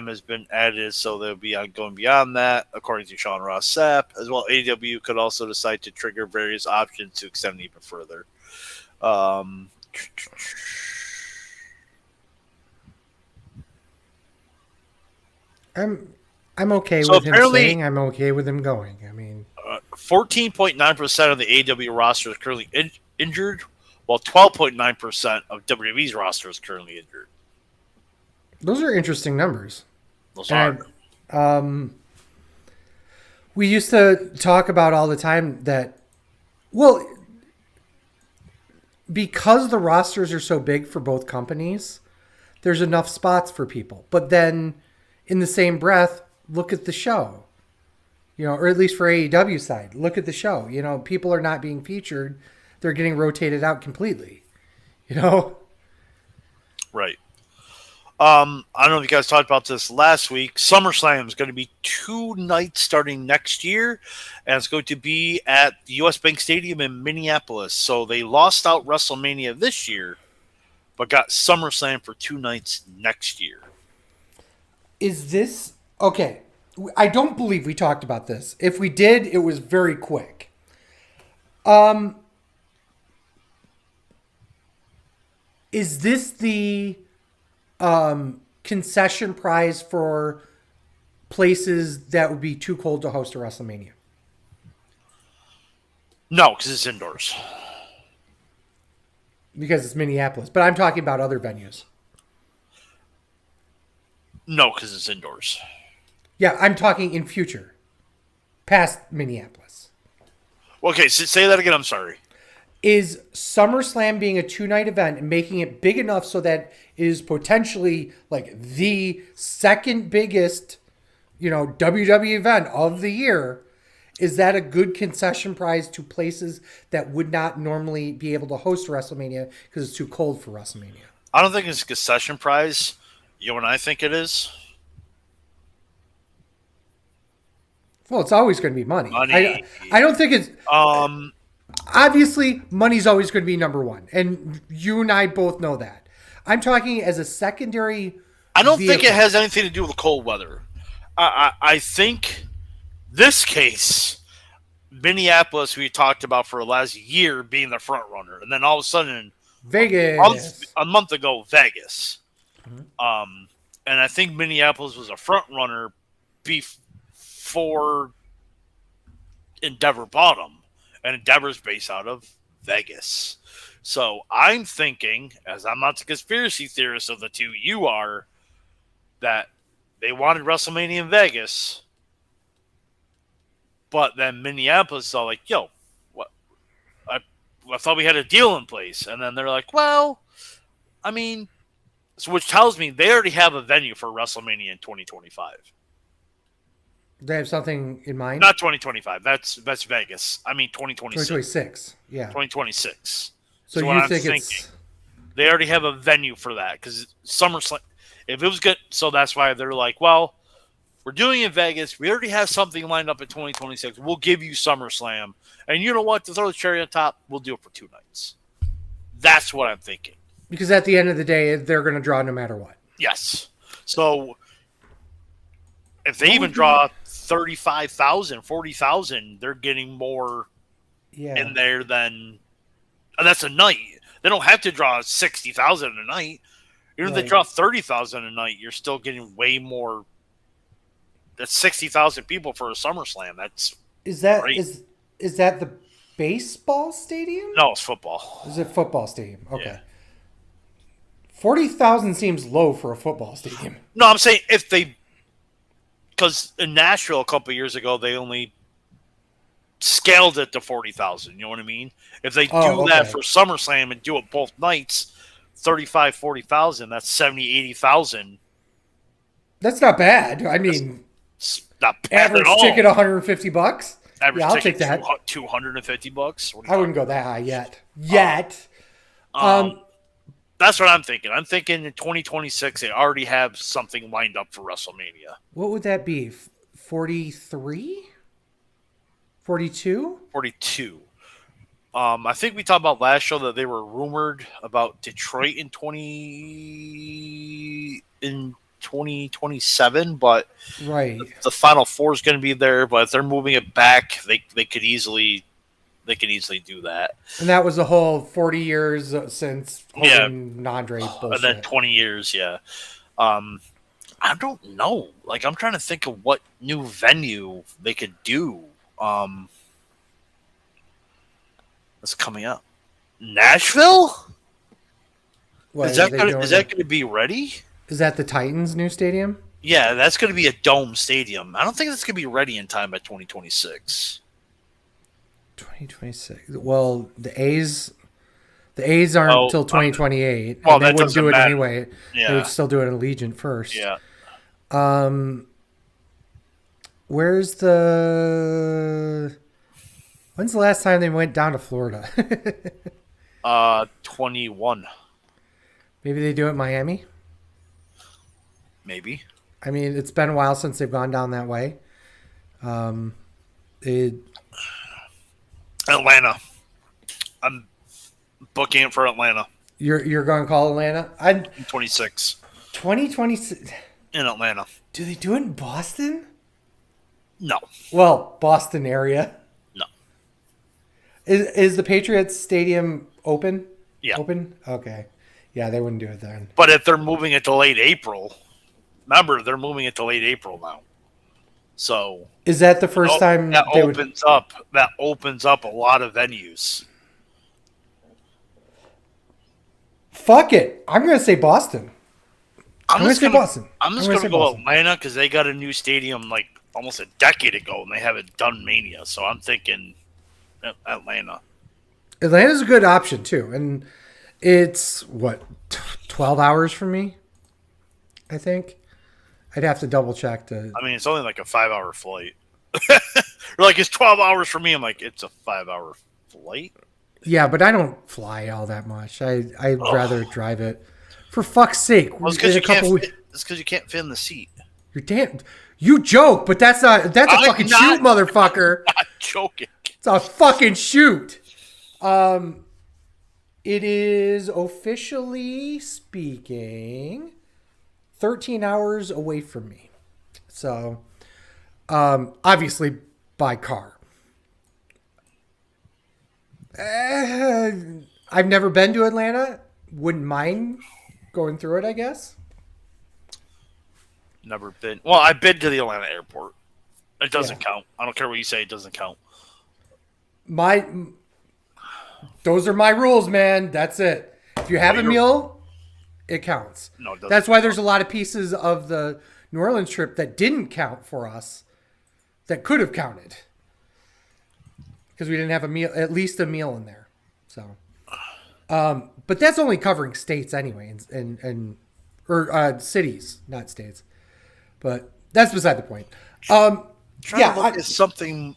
has been added, so they'll be going beyond that, according to Sean Ross Sapp. As well, AEW could also decide to trigger various options to extend even further. I'm okay with him staying. I'm okay with him going. I mean, 14.9% of the AEW roster is currently injured, while 12.9% of WWE's roster is currently injured. Those are interesting numbers. Those are. We used to talk about all the time that, well, because the rosters are so big for both companies, there's enough spots for people. But then, in the same breath, look at the show. Or at least for AEW side, look at the show. People are not being featured. They're getting rotated out completely. Right. I don't know if you guys talked about this last week. SummerSlam is going to be 2 nights starting next year, and it's going to be at the U.S. Bank Stadium in Minneapolis. So they lost out WrestleMania this year, but got SummerSlam for 2 nights next year. Is this okay? I don't believe we talked about this. If we did, it was very quick. Is this the concession prize for places that would be too cold to host a WrestleMania? No, because it's indoors. Because it's Minneapolis. But I'm talking about other venues. No, because it's indoors. Yeah, I'm talking in future. Past Minneapolis. Okay, say that again. I'm sorry. Is SummerSlam being a 2-night event and making it big enough so that it is potentially like the second biggest, WWE event of the year? Is that a good concession prize to places that would not normally be able to host WrestleMania because it's too cold for WrestleMania? I don't think it's a concession prize. You know what I think it is? Well, it's always going to be money. Money. I don't think it's... Obviously, money's always going to be number one. And you and I both know that. I'm talking as a secondary... I don't think it has anything to do with the cold weather. I think this case, Minneapolis, we talked about for the last year being the front runner. And then all of a sudden... Vegas. A month ago, Vegas. Mm-hmm. And I think Minneapolis was a front runner before Endeavor bought them. And Endeavor's based out of Vegas. So I'm thinking, as I'm not the conspiracy theorist of the two, you are, that they wanted WrestleMania in Vegas, but then Minneapolis saw like, yo, what? I thought we had a deal in place. And then they're like, well, I mean, so which tells me they already have a venue for WrestleMania in 2025. They have something in mind? Not 2025. That's Vegas. I mean 2026. 2026. Yeah. 2026. So you think it's... They already have a venue for that because SummerSlam. If it was good, so that's why they're like, well, we're doing it in Vegas. We already have something lined up in 2026. We'll give you SummerSlam, and you know what? To throw the cherry on top, we'll do it for 2 nights. That's what I'm thinking. Because at the end of the day, they're going to draw no matter what. Yes. So if they What even would be? draw 35,000, 40,000, they're getting more Yeah, in there than. And that's a night. They don't have to draw 60,000 a night. Even if they right. draw 30,000 a night, you're still getting way more. That's 60,000 people for a SummerSlam. That's Is that great. is that the baseball stadium? No, it's football. Is it football stadium? Yeah. Okay. 40,000 seems low for a football stadium. No, I'm saying if they. Because in Nashville a couple of years ago, they only scaled it to 40,000. You know what I mean? If they Oh, do that okay. for SummerSlam and do it both nights, 35, 40,000, that's 70, 80,000. That's not bad. I That's mean, not bad at average all. ticket $150. Average Yeah, I'll ticket take that. $250. What are you I wouldn't talking go that high yet. about? Yet. Um, Um, that's what I'm thinking. I'm thinking in 2026 they already have something lined up for WrestleMania. what would that be? 43? 42? 42. I think we talked about last show that they were rumored about Detroit in 2027, but Right. the Final Four is going to be there. But if they're moving it back, they could easily do that. And that was the whole 40 years since Yeah, Hogan Andre and then bullshit. 20 years. Yeah. I don't know. Like I'm trying to think of what new venue they could do. Um, that's coming up. Nashville? What Is are that they gonna doing? is that gonna be ready? Is that the Titans' new stadium? Yeah, that's gonna be a dome stadium. I don't think that's gonna be ready in time by 2026. 2026. Well, the A's aren't Oh, till 2028, well, and they that wouldn't doesn't do it matter. anyway. They would Yeah, still do it in Allegiant first. yeah. Um, where's the? When's the last time they went down to Florida? 21 Maybe they do it in Miami. maybe. I mean, it's been a while since they've gone down that way. It, Atlanta. I'm booking it for Atlanta you're going to call Atlanta? I in 26 2026. in Atlanta. Do they do it in Boston? No, Well, Boston area. no. Is the Patriots Stadium open? Yeah, Open? Okay. Yeah, they wouldn't do it then. but if they're moving it to late April, remember they're moving it to late April now. So Is that the first time that they would? opens up a lot of venues. Fuck it. I'm going to say Boston. I'm going to say Boston. I'm just gonna gonna say go Boston. Atlanta because they got a new stadium like almost a decade ago and they haven't done Mania. So I'm thinking Atlanta. Atlanta's a good option too, and it's what 12 hours from me. I think I'd have to double check to. I mean, it's only like a 5 hour flight. Or like it's 12 hours for me. I'm like, it's a 5 hour flight. Yeah, but I don't fly all that much. I'd rather drive it. For fuck's sake, Well, it's in because a couple. you can't fit in the seat. You're damn. You joke, but that's not. That's a I'm fucking not- shoot, motherfucker. I'm joking. It's a fucking shoot. It is officially speaking 13 hours away from me. So, obviously by car. I've never been to Atlanta. Wouldn't mind going through it, I guess. Never been. Well, I've been to the Atlanta airport. It doesn't Yeah. count. I don't care what you say. It doesn't count. Those are my rules, man. That's it. If you have a meal, it counts. No, it doesn't. That's why there's a lot of pieces of the New Orleans trip that didn't count for us that could have counted because we didn't have a meal, at least a meal in there. So, but that's only covering states anyway, or cities, not states. But that's beside the point. Trying to look at something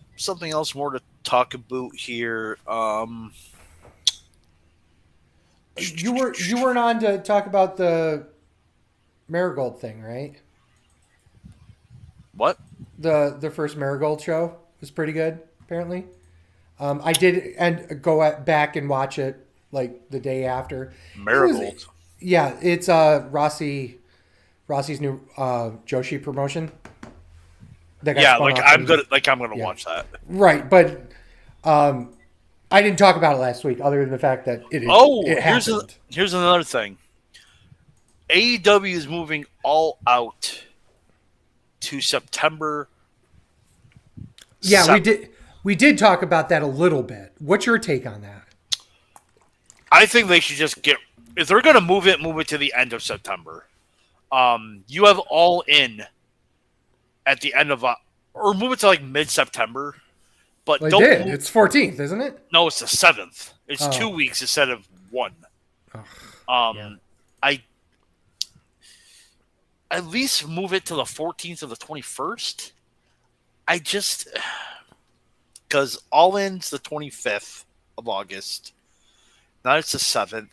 else more to talk about here. You weren't on to talk about the Marigold thing, right? What? The first Marigold show was pretty good, apparently. I did and back and watch it like the day after. Marigold. Yeah, it's Rossi Rossi's new Joshi promotion. That got Yeah, spun like off I'm from- gonna Yeah. watch that. Right, but I didn't talk about it last week, other than the fact that Oh, it happened. here's another thing. AEW is moving all out to September Yeah, 7th. we did talk about that a little bit. What's your take on that? I think they should just get if they're gonna move it to the end of September. You have All In at the end of or move it to like mid September, but Well, it don't did. move, It's 14th, isn't it? no, it's the 7th. It's Oh. 2 weeks instead of one. Yeah. I at least move it to the 14th or the 21st. I just because All In's the 25th of August. Now it's the 7th.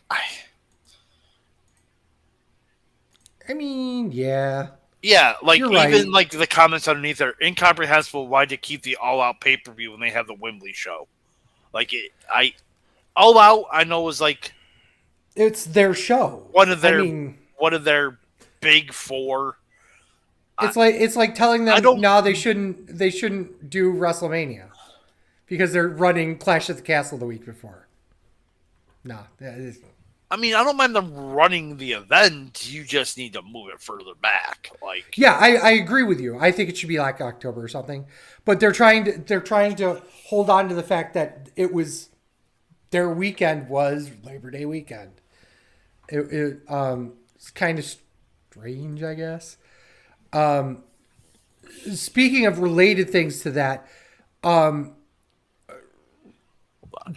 I mean, yeah. Yeah, like You're even right. like the comments underneath are incomprehensible. Why'd you keep the All Out pay per view when they have the Wembley show? Like All Out, I know was like It's their show. one of their I mean, big four. it's like telling I them don't- no, they shouldn't do WrestleMania because they're running Clash at the Castle the week before. No, I mean, I don't mind them running the event. You just need to move it further back. Like, yeah, I agree with you. I think it should be like October or something. But they're trying to hold on to the fact that it was their weekend was Labor Day weekend. It's kind of strange, I guess. Speaking of related things to that,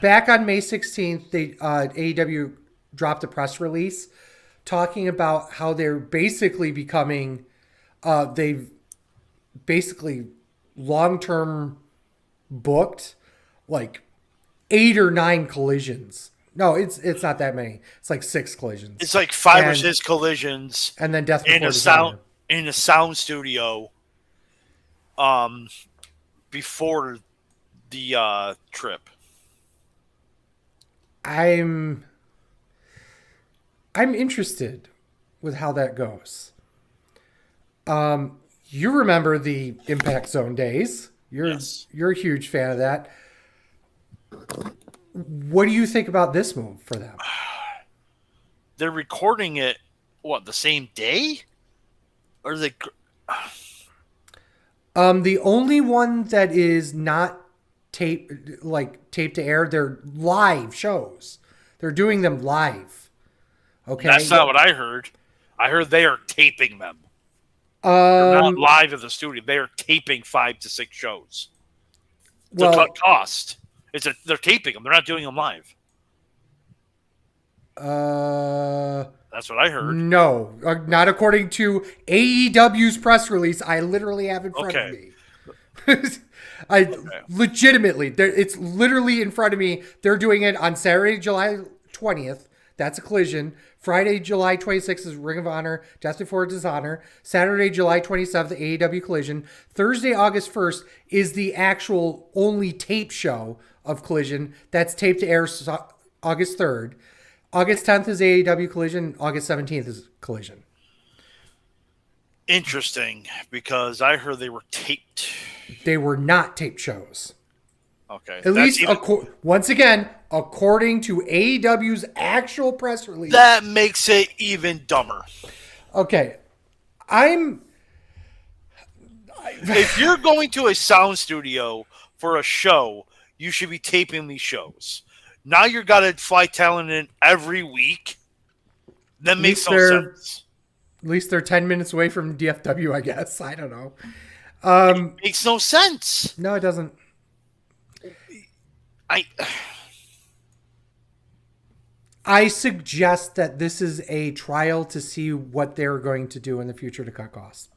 back on May 16th, they AEW dropped a press release talking about how they're basically becoming they've basically long-term booked like 8 or 9 collisions. No, it's not that many. It's like 6 collisions. it's like 5 or And- 6 collisions and then Death in Before a Dishonor. sound studio. Before the trip. I'm interested with how that goes. You remember the Impact Zone days. Yes. You're a huge fan of that. What do you think about this move for them? They're recording it the same day? Or are they The only one that is not tape to air, they're live shows. They're doing them live. Okay. That's not what I heard. I heard they are taping them. They're not live at the studio. They are taping 5 to 6 shows to cut cost. They're taping them. They're not doing them live. That's what I heard. No, not according to AEW's press release. I literally have in front of me. Legitimately, it's literally in front of me. They're doing it on Saturday, July 20th. That's a Collision. Friday, July 26th is Ring of Honor, Death Before Dishonor. Saturday, July 27th, AEW Collision. Thursday, August 1st is the actual only tape show of Collision. That's taped to air August 3rd. August 10th is AEW Collision. August 17th is Collision. Interesting, because I heard they were taped. They were not taped shows. Okay. At least, once again, according to AEW's actual press release. That makes it even dumber. Okay. If you're going to a sound studio for a show, you should be taping these shows. Now you're got to fly talent in every week. That makes no sense. At least they're 10 minutes away from DFW, I guess. I don't know. It makes no sense. No, it doesn't. I suggest that this is a trial to see what they're going to do in the future to cut costs.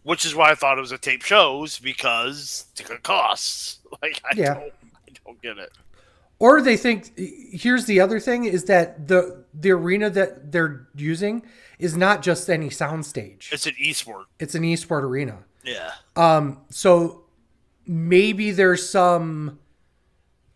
Which is why I thought it was a tape shows, because to cut costs. Like, I don't get it. Or they think, here's the other thing, is that the arena that they're using is not just any soundstage. It's an esport. It's an esport arena. Yeah. So maybe there's some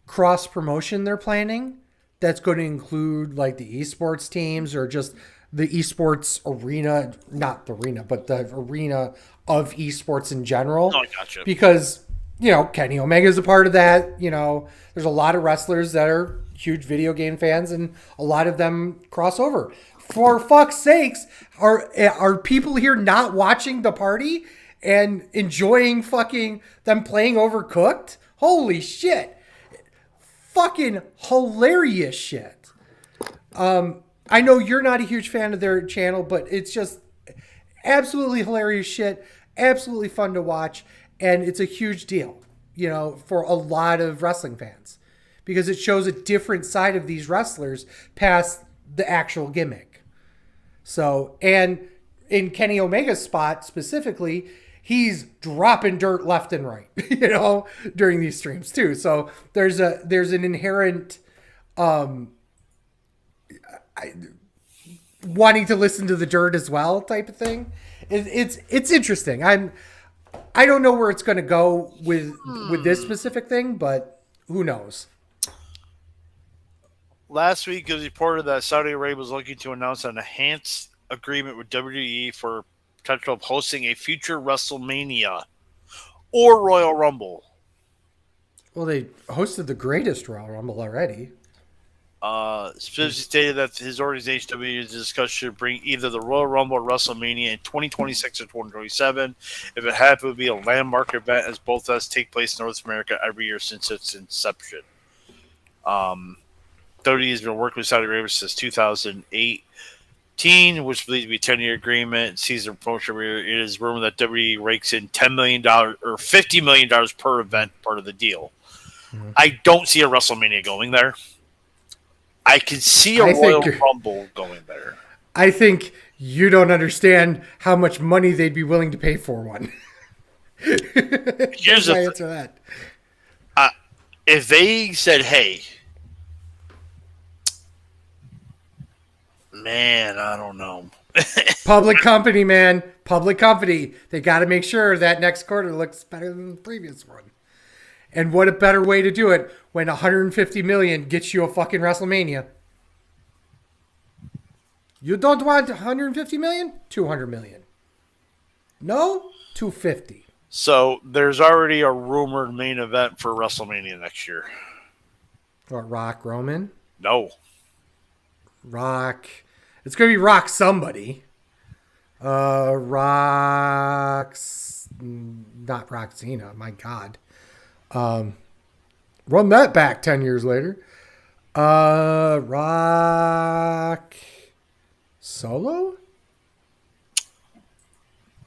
cross promotion they're planning that's going to include like the esports teams or just the esports arena, not the arena, but the arena of esports in general, Oh, I gotcha. because Kenny Omega is a part of that. There's a lot of wrestlers that are huge video game fans, and a lot of them cross over. For fuck's sakes, are people here not watching the party and enjoying fucking them playing Overcooked? Holy shit. Fucking hilarious shit. I know you're not a huge fan of their channel, but it's just absolutely hilarious shit, absolutely fun to watch, and it's a huge deal, for a lot of wrestling fans, because it shows a different side of these wrestlers past the actual gimmick. So, and in Kenny Omega's spot specifically, he's dropping dirt left and right, during these streams too. So there's an inherent wanting to listen to the dirt as well type of thing. It's interesting. I don't know where it's going to go with this specific thing, but who knows? Last week, it was reported that Saudi Arabia was looking to announce an enhanced agreement with WWE for potential of hosting a future WrestleMania or Royal Rumble. Well, they hosted the greatest Royal Rumble already. Specifically stated that his organization WWE discussed should bring either the Royal Rumble or WrestleMania in 2026 or 2027. If it happened, it would be a landmark event, as both has take place in North America every year since its inception. WWE has been working with Saudi Arabia since 2018, which believed to be a 10-year agreement. Season promotion. It is rumored that WWE rakes in $10 million or $50 million per event, part of the deal. Mm-hmm. I don't see a WrestleMania going there. I can see a Royal Rumble going there. I think you don't understand how much money they'd be willing to pay for one. Here's the answer to that. If they said, hey, man, I don't know. Public company, man. Public company. They got to make sure that next quarter looks better than the previous one. And what a better way to do it when $150 million gets you a fucking WrestleMania. You don't want $150 million? $200 million. No? $250. So there's already a rumored main event for WrestleMania next year. What, Rock Roman? No. Rock. It's going to be Rock somebody. Rock's not Rock Cena. My God. Run that back 10 years later. Rock Solo?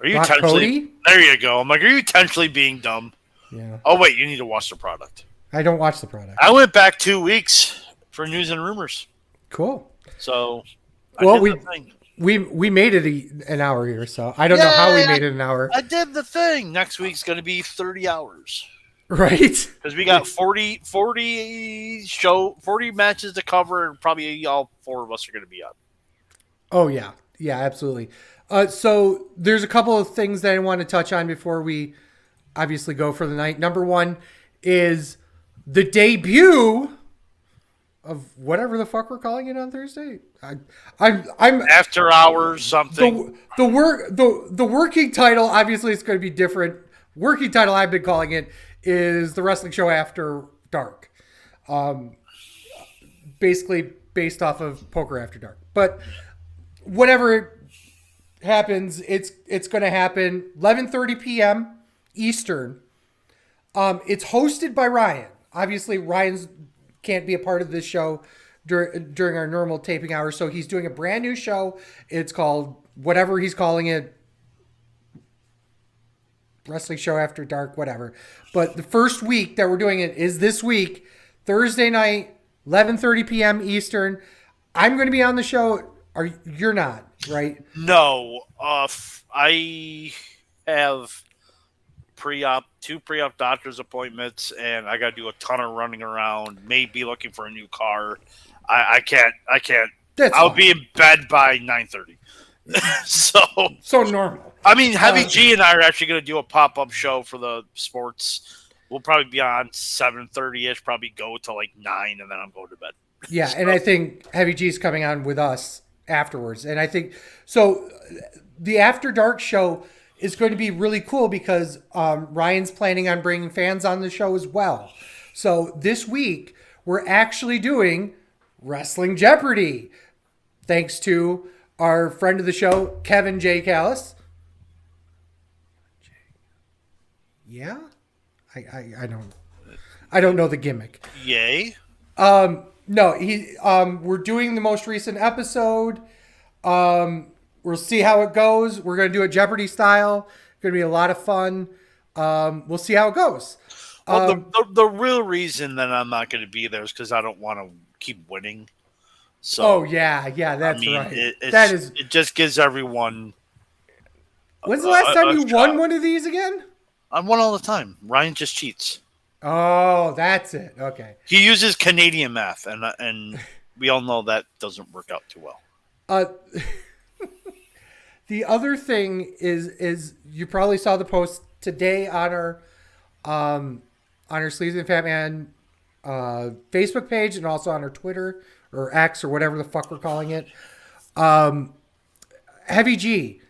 Are you Cody? There you go. I'm like, are you intentionally being dumb? Yeah. Oh, wait, you need to watch the product. I don't watch the product. I went back 2 weeks for news and rumors. Cool. So, we made it an hour here, so I don't know how we made it an hour. I did the thing. Next week's going to be 30 hours. Right. Because we got 40 matches to cover, and probably all 4 of us are going to be up. Oh, yeah. Yeah, absolutely. So there's a couple of things that I want to touch on before we obviously go for the night. Number one is the debut of whatever the fuck we're calling it on Thursday. I'm after hours something. The working title, obviously it's going to be different. Working title I've been calling it is the Wrestling Show After Dark. Basically based off of Poker After Dark. But whatever happens, it's going to happen 11:30 p.m. Eastern. It's hosted by Ryan. Obviously, Ryan's can't be a part of this show during our normal taping hours, so he's doing a brand new show. It's called whatever he's calling it, Wrestling Show After Dark, whatever. But the first week that we're doing it is this week, Thursday night, 11:30 p.m. Eastern. I'm going to be on the show. You're not, right? No. I have two pre-op doctor's appointments, and I got to do a ton of running around, maybe looking for a new car. I can't. I'll be in bed by 9:30. So normal. I mean, Heavy G and I are actually going to do a pop-up show for the sports. We'll probably be on 7:30ish, probably go till like 9, and then I'm going to bed. Yeah, and I think Heavy G is coming on with us afterwards. And I think so. The After Dark show is going to be really cool because Ryan's planning on bringing fans on the show as well. So this week we're actually doing Wrestling Jeopardy, thanks to our friend of the show, Kevin J. Callis. Yeah, I don't know the gimmick. Yay. No, we're doing the most recent episode. We'll see how it goes. We're gonna do it Jeopardy style. It's gonna be a lot of fun. We'll see how it goes. Well, the real reason that I'm not going to be there is because I don't want to keep winning. So, Oh yeah, that's right. That is. It just gives everyone. When's the last time you won shot. one of these again? I won all the time. Ryan just cheats. Oh, that's it. Okay. He uses Canadian math, and we all know that doesn't work out too well. Uh, the other thing is you probably saw the post today on our Sleazy and The Fatman Facebook page and also on our Twitter or X or whatever the fuck we're calling it. Heavy G,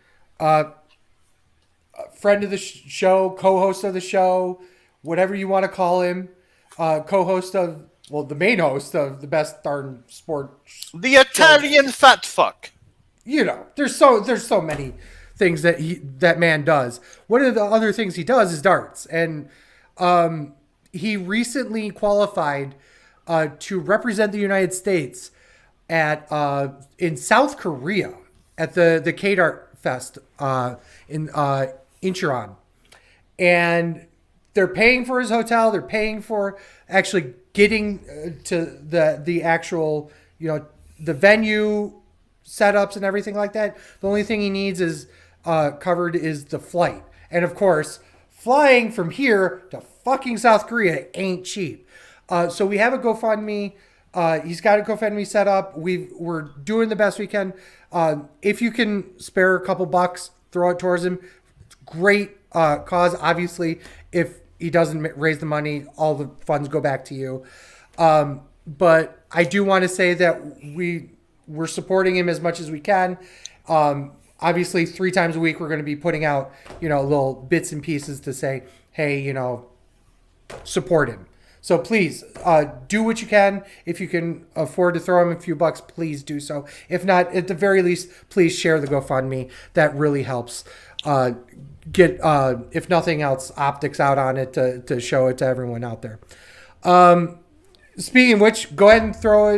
friend of the show, co-host of the show, whatever you want to call him, co-host of, well, the main host of the best darn sport. The Italian fat fuck. You know, there's so many things that man does. One of the other things he does is darts, and he recently qualified to represent the United States at in South Korea at the K-Dart Fest in Incheon, and they're paying for his hotel. They're paying for actually getting to the actual, the venue setups and everything like that. The only thing he needs is covered is the flight, and of course, flying from here to fucking South Korea ain't cheap. So we have a GoFundMe. He's got a GoFundMe set up. We're doing the best we can. If you can spare a couple bucks, throw it towards him. Great cause. Obviously, if he doesn't raise the money, all the funds go back to you. But I do want to say that we're supporting him as much as we can. Obviously, 3 times a week, we're going to be putting out, little bits and pieces to say, hey, support him. So please do what you can. If you can afford to throw him a few bucks, please do so. If not, at the very least, please share the GoFundMe. That really helps get, if nothing else, optics out on it to show it to everyone out there. Speaking of which, go ahead and throw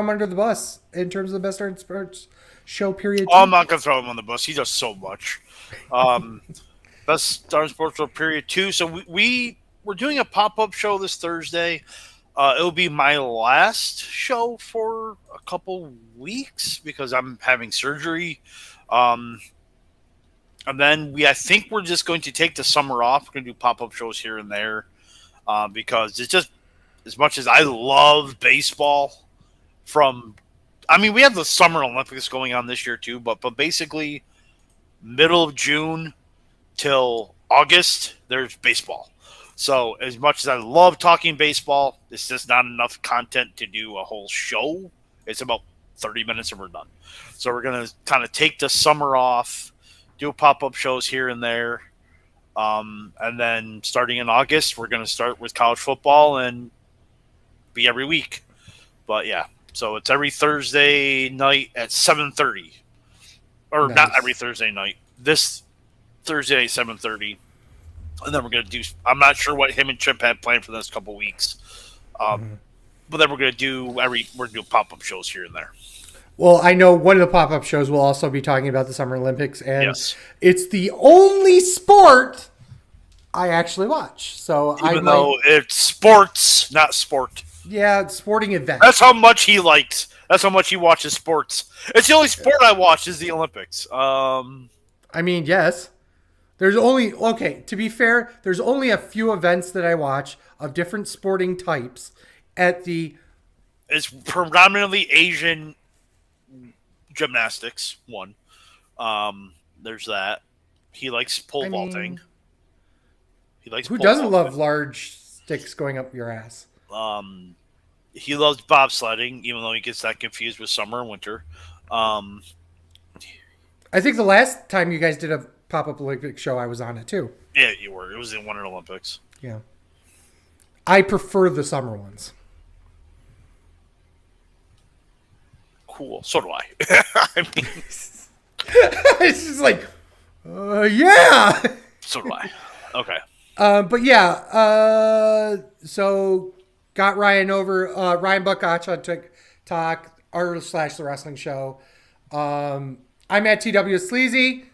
him under the bus in terms of the best darn sports show period. Oh, I'm not gonna throw him on the bus. He does so much. Best darn sports show period 2. So we're doing a pop-up show this Thursday. It'll be my last show for a couple weeks because I'm having surgery. And then I think we're just going to take the summer off. We're going to do pop-up shows here and there because it's just, as much as I love baseball we have the Summer Olympics going on this year too, but basically middle of June till August, there's baseball. So as much as I love talking baseball, it's just not enough content to do a whole show. It's about 30 minutes and we're done. So we're going to kind of take the summer off, do pop-up shows here and there. And then starting in August, we're going to start with college football and be every week. But yeah, so it's every Thursday night at 7:30. Or Nice. not every Thursday night. This Thursday at 7:30. And then we're going to do, I'm not sure what him and Chip had planned for the next couple of weeks. But then we're going to do pop-up shows here and there. Well, I know one of the pop-up shows will also be talking about the Summer Olympics, and Yes. It's the only sport I actually watch. So Even though it's sports, not sport. Yeah, sporting event. That's how much he likes. That's how much he watches sports. It's the only sport I watch is the Olympics. I mean, yes. To be fair, there's only a few events that I watch of different sporting types It's predominantly Asian gymnastics, one. There's that. He likes pole vaulting. He likes who pole doesn't vaulting. love large sticks going up your ass? He loves bobsledding, even though he gets that confused with summer and winter. Um, I think the last time you guys did a pop-up Olympic show, I was on it too. yeah, you were. It was in Winter Olympics. Yeah. I prefer the summer ones. Cool. So do I. I mean, It's just like, yeah. so do I. Okay. But yeah, so got Ryan over, Ryan Buckotch on TikTok, r/the wrestling show. I'm at TW Sleazy.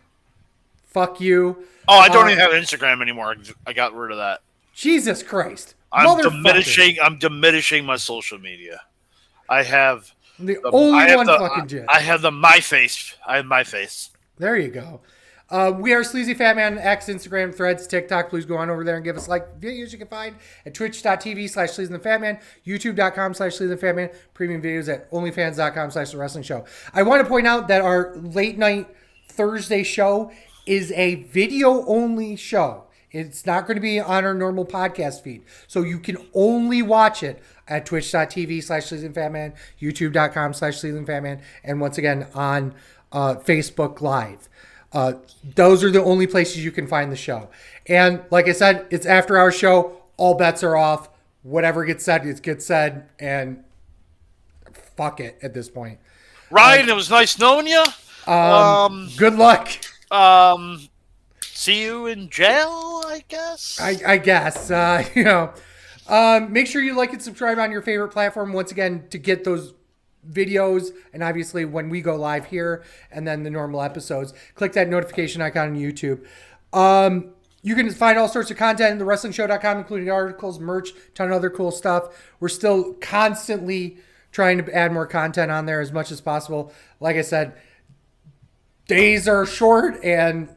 Fuck you. Oh, I don't even have Instagram anymore. I got rid of that. Jesus Christ. I'm diminishing my social media. I have the only one fucking jet. I have the my face. I have my face. There you go. We are Sleazy Fatman, X, Instagram, Threads, TikTok. Please go on over there and give us videos you can find at twitch.tv/SleazyandTheFatman, youtube.com/SleazyandTheFatman, premium videos at onlyfans.com/The Wrestling Show. I want to point out that our late night Thursday show is a video only show. It's not going to be on our normal podcast feed. So you can only watch it at twitch.tv/SleazyandTheFatman, youtube.com/SleazyandTheFatman, and once again on Facebook Live. Those are the only places you can find the show. And like I said, it's after our show. All bets are off. Whatever gets said, it gets said. And fuck it at this point. Ryan, it was nice knowing you. Good luck. See you in jail, I guess. I guess. Make sure you like and subscribe on your favorite platform once again to get those videos, and obviously when we go live here and then the normal episodes, click that notification icon on YouTube. You can find all sorts of content in thewrestlingshow.com, including articles, merch, ton of other cool stuff. We're still constantly trying to add more content on there as much as possible. Like I said, days are short and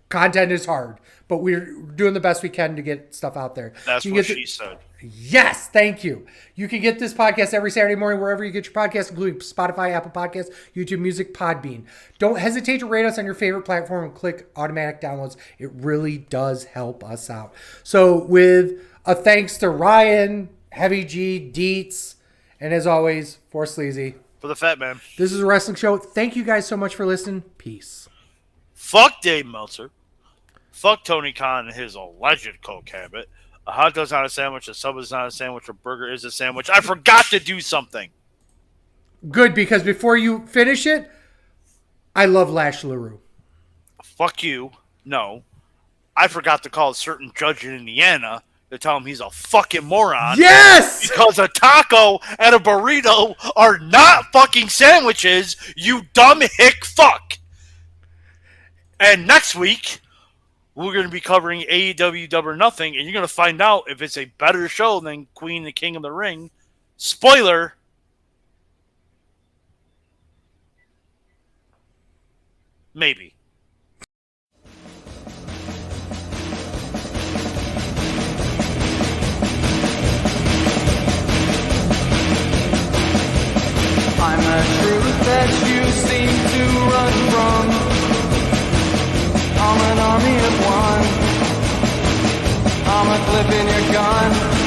content is hard, but we're doing the best we can to get stuff out there. That's what she said. Yes, thank you. You can get this podcast every Saturday morning wherever you get your podcasts, including Spotify, Apple Podcasts, YouTube Music, Podbean. Don't hesitate to rate us on your favorite platform and click automatic downloads. It really does help us out. So with a thanks to Ryan, Heavy G, Deets, and as always, for Sleazy. For the Fat Man. This is a wrestling show. Thank you guys so much for listening. Peace. Fuck Dave Meltzer. Fuck Tony Khan and his alleged coke habit. A hot dog's not a sandwich, a sub is not a sandwich, a burger is a sandwich. I forgot to do something. Good, because before you finish it, I love Lash LaRue. Fuck you. No. I forgot to call a certain judge in Indiana to tell him he's a fucking moron. Yes! Because a taco and a burrito are not fucking sandwiches, you dumb hick fuck. And next week, we're going to be covering AEW Double or Nothing, and you're going to find out if it's a better show than Queen the King of the Ring. Spoiler. Maybe. I'm a truth that you seem to run from. I'm an army of one. I'm a clip in your gun.